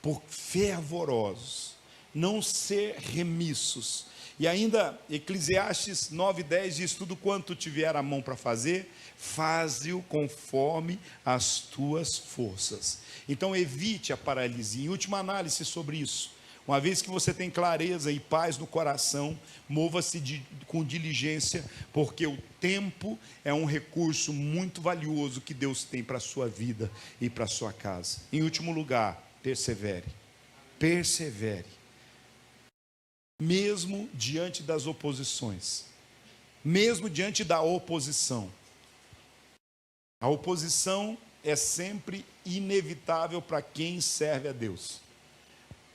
Speaker 2: por fervorosos, não ser remissos. E ainda Eclesiastes 9:10 diz, tudo quanto te vier a mão para fazer, faze-o conforme as tuas forças. Então evite a paralisia. Em última análise sobre isso, uma vez que você tem clareza e paz no coração, mova-se com diligência, porque o tempo é um recurso muito valioso que Deus tem para a sua vida e para a sua casa. Em último lugar, persevere. mesmo diante das oposições, mesmo diante da oposição. A oposição é sempre inevitável para quem serve a Deus.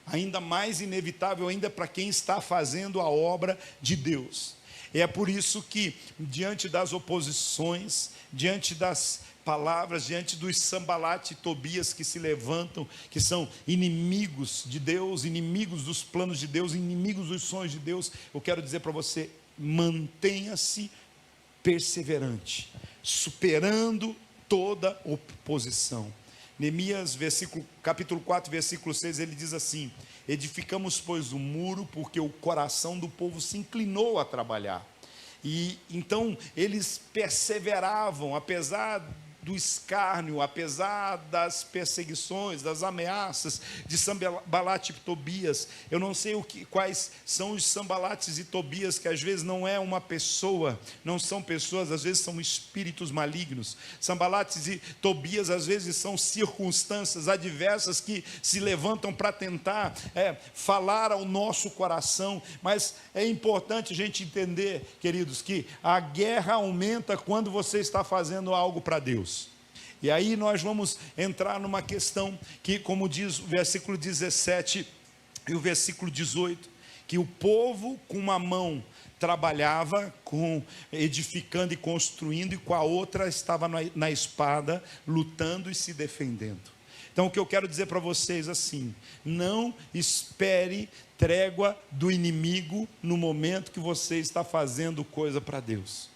Speaker 2: Ainda mais inevitável ainda para quem está fazendo a obra de Deus. É por isso que, diante das oposições, diante das palavras, diante dos Sambalat e Tobias que se levantam, que são inimigos de Deus, inimigos dos planos de Deus, inimigos dos sonhos de Deus, eu quero dizer para você, mantenha-se perseverante, superando toda oposição. Neemias, capítulo 4, versículo 6, ele diz assim: edificamos, pois, o muro, porque o coração do povo se inclinou a trabalhar. E então eles perseveravam, apesar do escárnio, apesar das perseguições, das ameaças de Sambalat e Tobias. Eu não sei quais são os Sambalates e Tobias, que às vezes não é uma pessoa, não são pessoas, às vezes são espíritos malignos. Sambalates e Tobias às vezes são circunstâncias adversas que se levantam para tentar falar ao nosso coração. Mas é importante a gente entender, queridos, que a guerra aumenta quando você está fazendo algo para Deus. E aí nós vamos entrar numa questão que, como diz o versículo 17 e o versículo 18, que o povo com uma mão trabalhava, edificando e construindo, e com a outra estava na espada, lutando e se defendendo. Então o que eu quero dizer para vocês assim: não espere trégua do inimigo no momento que você está fazendo coisa para Deus.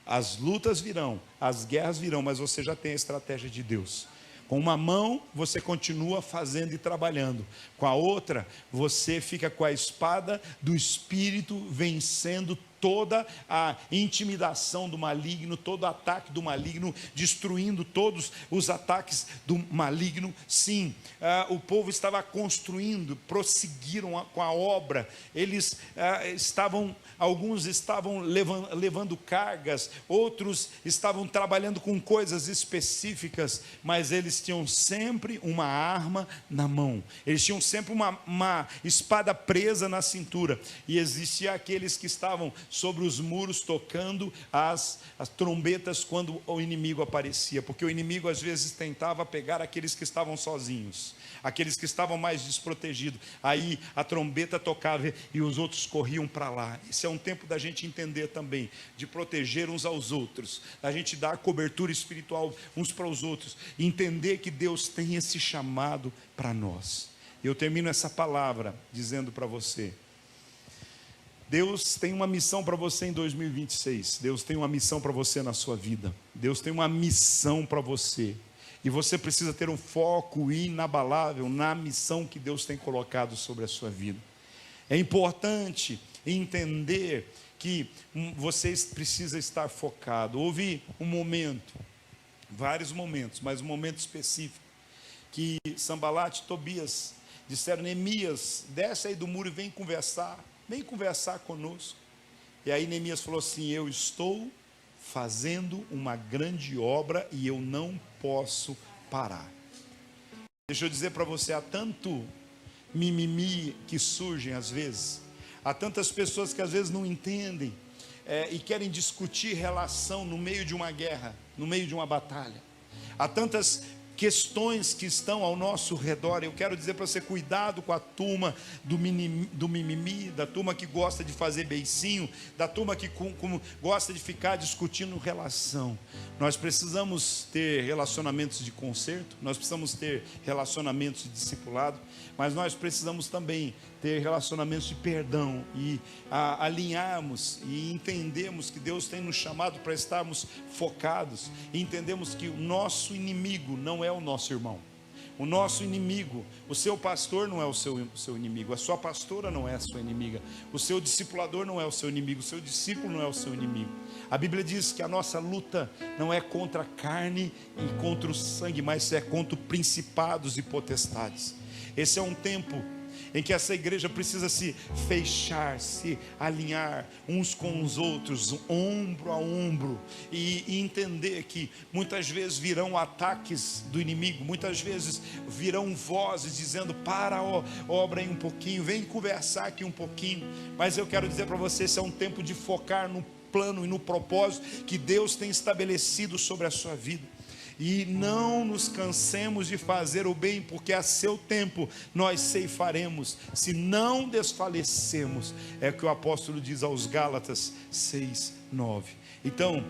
Speaker 2: As lutas virão, as guerras virão, mas você já tem a estratégia de Deus. Com uma mão você continua fazendo e trabalhando, com a outra você fica com a espada do Espírito, vencendo toda a intimidação do maligno, todo ataque do maligno, destruindo todos os ataques do maligno. Sim, o povo estava construindo, prosseguiram com a obra. Eles alguns estavam levando cargas, outros estavam trabalhando com coisas específicas, mas eles tinham sempre uma arma na mão, eles tinham sempre uma espada presa na cintura, e existia aqueles que estavam sobre os muros tocando as trombetas quando o inimigo aparecia, porque o inimigo às vezes tentava pegar aqueles que estavam sozinhos, aqueles que estavam mais desprotegidos. Aí a trombeta tocava e os outros corriam para lá. Esse é um tempo da gente entender também, de proteger uns aos outros, da gente dar cobertura espiritual uns para os outros, e entender que Deus tem esse chamado para nós. Eu termino essa palavra dizendo para você: Deus tem uma missão para você em 2026. Deus tem uma missão para você na sua vida. Deus tem uma missão para você. E você precisa ter um foco inabalável na missão que Deus tem colocado sobre a sua vida. É importante entender que você precisa estar focado. Houve um momento, vários momentos, mas um momento específico, que Sambalat e Tobias disseram: Neemias, desce aí do muro e vem conversar conosco. E aí Neemias falou assim: eu estou fazendo uma grande obra e eu não posso parar. Deixa eu dizer para você, há tanto mimimi que surgem às vezes, há tantas pessoas que às vezes não entendem e querem discutir relação no meio de uma guerra, no meio de uma batalha. Há tantas questões que estão ao nosso redor. Eu quero dizer para você: cuidado com a turma do mimimi, da turma que gosta de fazer beicinho, da turma que gosta de ficar discutindo relação. Nós precisamos ter relacionamentos de conserto, nós precisamos ter relacionamentos de discipulado, mas nós precisamos também ter relacionamentos de perdão e alinharmos e entendermos que Deus tem nos chamado para estarmos focados, e entendemos que o nosso inimigo não é o nosso irmão. O nosso inimigo, o seu pastor não é o seu inimigo, a sua pastora não é a sua inimiga, o seu discipulador não é o seu inimigo, o seu discípulo não é o seu inimigo. A Bíblia diz que a nossa luta não é contra a carne e contra o sangue, mas é contra principados e potestades. Esse é um tempo em que essa igreja precisa se fechar, se alinhar uns com os outros, ombro a ombro, e entender que muitas vezes virão ataques do inimigo, muitas vezes virão vozes dizendo: para, obra aí um pouquinho, vem conversar aqui um pouquinho. Mas eu quero dizer para você, esse é um tempo de focar no plano e no propósito que Deus tem estabelecido sobre a sua vida. E não nos cansemos de fazer o bem, porque a seu tempo nós ceifaremos, se não desfalecemos. É o que o apóstolo diz aos Gálatas 6:9. Então,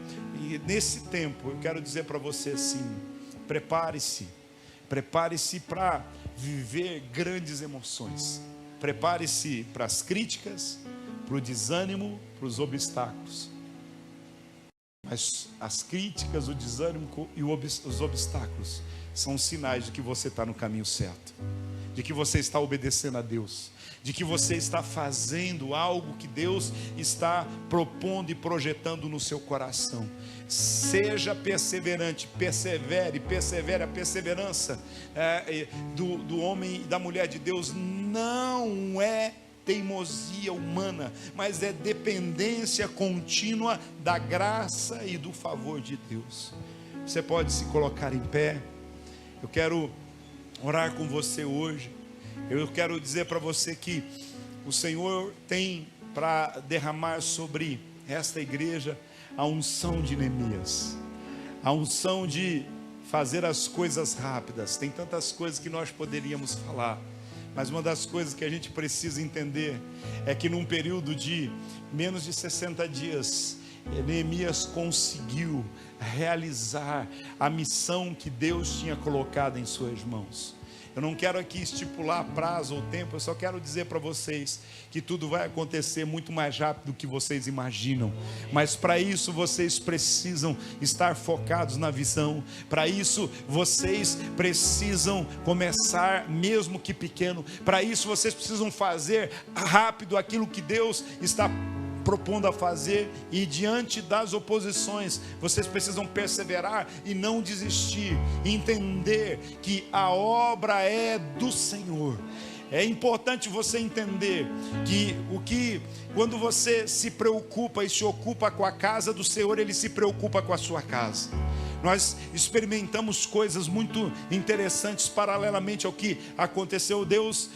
Speaker 2: nesse tempo, eu quero dizer para você assim: prepare-se para viver grandes emoções. Prepare-se para as críticas, para o desânimo, para os obstáculos. Mas as críticas, o desânimo e os obstáculos são sinais de que você está no caminho certo, de que você está obedecendo a Deus, de que você está fazendo algo que Deus está propondo e projetando no seu coração. Seja perseverante, persevere. A perseverança do homem e da mulher de Deus não é teimosia humana, mas é dependência contínua da graça e do favor de Deus. Você pode se colocar em pé. Eu quero orar com você hoje. Eu quero dizer para você que o Senhor tem para derramar sobre esta igreja a unção de Neemias, a unção de fazer as coisas rápidas. Tem tantas coisas que nós poderíamos falar, mas uma das coisas que a gente precisa entender é que num período de menos de 60 dias, Neemias conseguiu realizar a missão que Deus tinha colocado em suas mãos. Eu não quero aqui estipular prazo ou tempo, eu só quero dizer para vocês que tudo vai acontecer muito mais rápido do que vocês imaginam. Mas para isso vocês precisam estar focados na visão. Para isso vocês precisam começar, mesmo que pequeno. Para isso vocês precisam fazer rápido aquilo que Deus está propondo a fazer, e diante das oposições vocês precisam perseverar e não desistir, entender que a obra é do Senhor. É importante você entender que quando você se preocupa e se ocupa com a casa do Senhor, Ele se preocupa com a sua casa. Nós experimentamos coisas muito interessantes paralelamente ao que aconteceu. Deus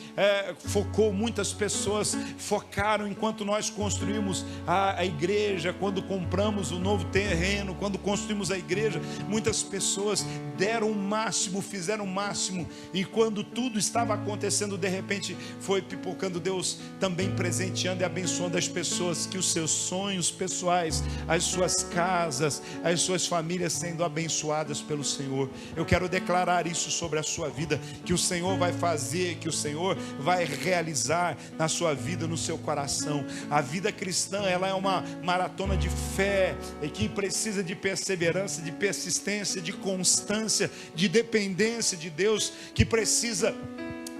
Speaker 2: focou, muitas pessoas focaram enquanto nós construímos a igreja, quando compramos o novo terreno, quando construímos a igreja, muitas pessoas deram o máximo, fizeram o máximo, e quando tudo estava acontecendo, de repente foi pipocando, Deus também presenteando e abençoando as pessoas, que os seus sonhos pessoais, as suas casas, as suas famílias sendo abençoadas pelo Senhor. Eu quero declarar isso sobre a sua vida, que o Senhor vai fazer, que o Senhor vai realizar na sua vida, no seu coração. A vida cristã, ela é uma maratona de fé, e que precisa de perseverança, de persistência, de constância, de dependência de Deus, que precisa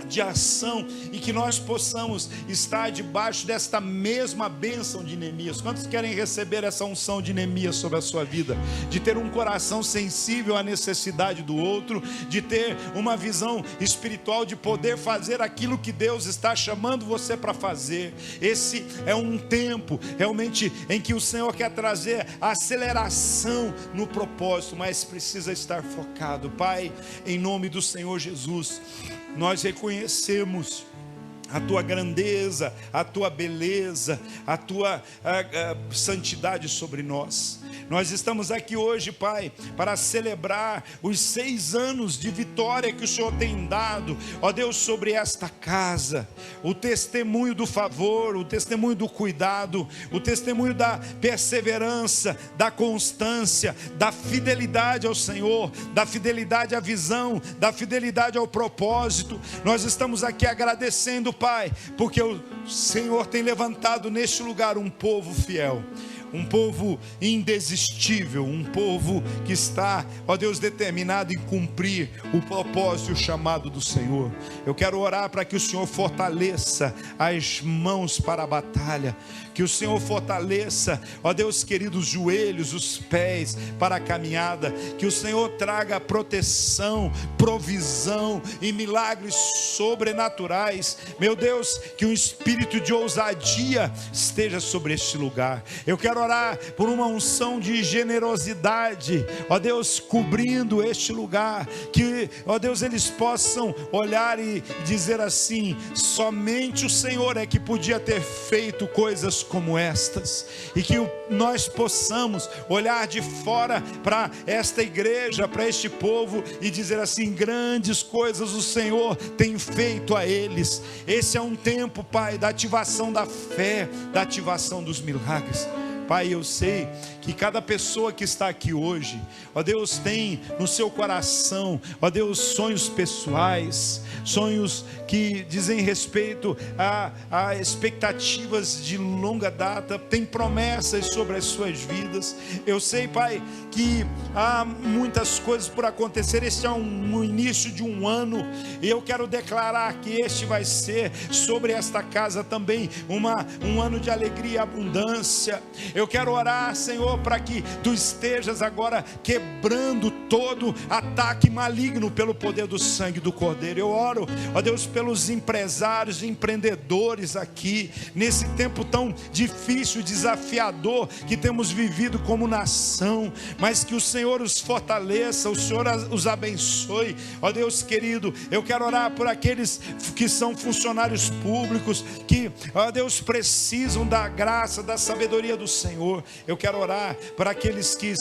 Speaker 2: de ação, e que nós possamos estar debaixo desta mesma bênção de Neemias. Quantos querem receber essa unção de Neemias sobre a sua vida? De ter um coração sensível à necessidade do outro, de ter uma visão espiritual, de poder fazer aquilo que Deus está chamando você para fazer. Esse é um tempo realmente em que o Senhor quer trazer aceleração no propósito, mas precisa estar focado. Pai, em nome do Senhor Jesus, nós reconhecemos a tua grandeza, a tua beleza, a tua santidade sobre nós. Nós estamos aqui hoje, Pai, para celebrar os 6 anos de vitória que o Senhor tem dado, ó Deus, sobre esta casa. O testemunho do favor, o testemunho do cuidado, o testemunho da perseverança, da constância, da fidelidade ao Senhor, da fidelidade à visão, da fidelidade ao propósito. Nós estamos aqui agradecendo, Pai, porque o Senhor tem levantado neste lugar um povo fiel. um povo indesistível, um povo que está, ó Deus, determinado em cumprir o propósito e o chamado do Senhor. Eu quero orar para que o Senhor fortaleça as mãos para a batalha, que o Senhor fortaleça, ó Deus querido, os joelhos, os pés para a caminhada, que o Senhor traga proteção, provisão e milagres sobrenaturais. Meu Deus, que um espírito de ousadia esteja sobre este lugar. Eu quero orar por uma unção de generosidade, ó Deus, cobrindo este lugar, que, ó Deus, eles possam olhar e dizer assim: somente o Senhor é que podia ter feito coisas como estas, e que nós possamos olhar de fora para esta igreja, para este povo e dizer assim: grandes coisas o Senhor tem feito a eles. Esse é um tempo, Pai, da ativação da fé, da ativação dos milagres. Pai, eu sei que cada pessoa que está aqui hoje, ó Deus, tem no seu coração, ó Deus, sonhos pessoais, sonhos que dizem respeito a expectativas de longa data, tem promessas sobre as suas vidas. Eu sei, Pai, que há muitas coisas por acontecer. Este é um início de um ano, e eu quero declarar que este vai ser sobre esta casa também um ano de alegria e abundância. Eu quero orar, Senhor, para que Tu estejas agora quebrando todo ataque maligno pelo poder do sangue do Cordeiro. Eu oro, ó Deus, pelos empresários e empreendedores aqui, nesse tempo tão difícil, desafiador que temos vivido como nação, mas que o Senhor os fortaleça, o Senhor os abençoe. Ó Deus querido, eu quero orar por aqueles que são funcionários públicos, que, ó Deus, precisam da graça, da sabedoria do Senhor. Eu quero orar para aqueles que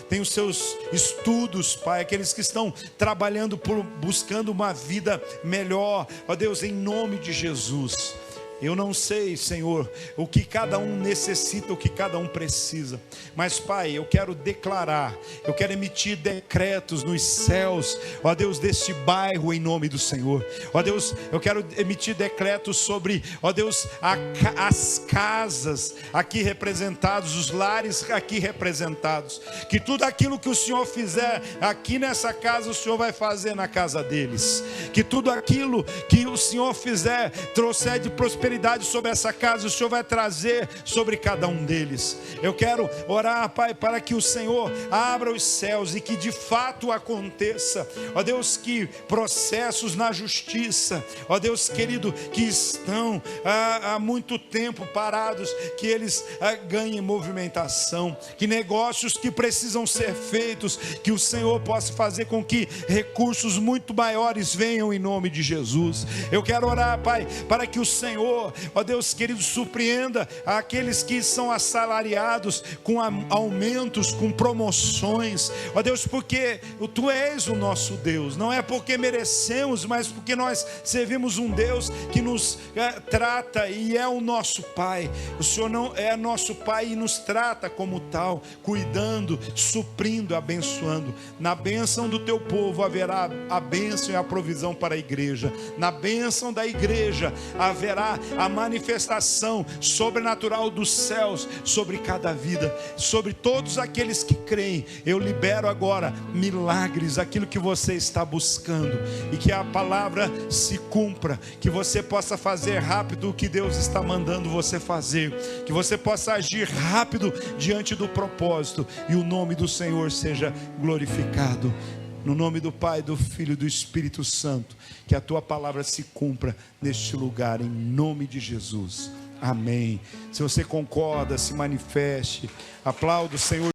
Speaker 2: têm os seus estudos, Pai, aqueles que estão trabalhando buscando uma vida melhor, ó Deus, em nome de Jesus. Eu não sei, Senhor, o que cada um necessita, o que cada um precisa, mas, Pai, eu quero declarar, eu quero emitir decretos nos céus, ó Deus, deste bairro, em nome do Senhor. Ó Deus, eu quero emitir decretos sobre, ó Deus, as casas aqui representadas, os lares aqui representados, que tudo aquilo que o Senhor fizer aqui nessa casa, o Senhor vai fazer na casa deles, que tudo aquilo que o Senhor fizer, trouxer de prosperidade sobre essa casa, o Senhor vai trazer sobre cada um deles. Eu quero orar, Pai, para que o Senhor abra os céus e que de fato aconteça, ó Deus, que processos na justiça, ó Deus querido, que estão há muito tempo parados, que eles ganhem movimentação, que negócios que precisam ser feitos, que o Senhor possa fazer com que recursos muito maiores venham em nome de Jesus. Eu quero orar, Pai, para que o Senhor, ó Deus querido, surpreenda aqueles que são assalariados com aumentos, com promoções, ó Deus, porque Tu és o nosso Deus, não é porque merecemos, mas porque nós servimos um Deus que nos trata e é o nosso Pai. O Senhor não é nosso Pai e nos trata como tal, cuidando, suprindo, abençoando. Na bênção do Teu povo haverá a bênção e a provisão para a igreja. Na bênção da igreja haverá a manifestação sobrenatural dos céus sobre cada vida, sobre todos aqueles que creem. Eu libero agora milagres, aquilo que você está buscando, e que a palavra se cumpra, que você possa fazer rápido o que Deus está mandando você fazer, que você possa agir rápido diante do propósito, e o nome do Senhor seja glorificado. No nome do Pai, do Filho e do Espírito Santo, que a Tua palavra se cumpra neste lugar, em nome de Jesus. Amém. Se você concorda, se manifeste. Aplauda o Senhor.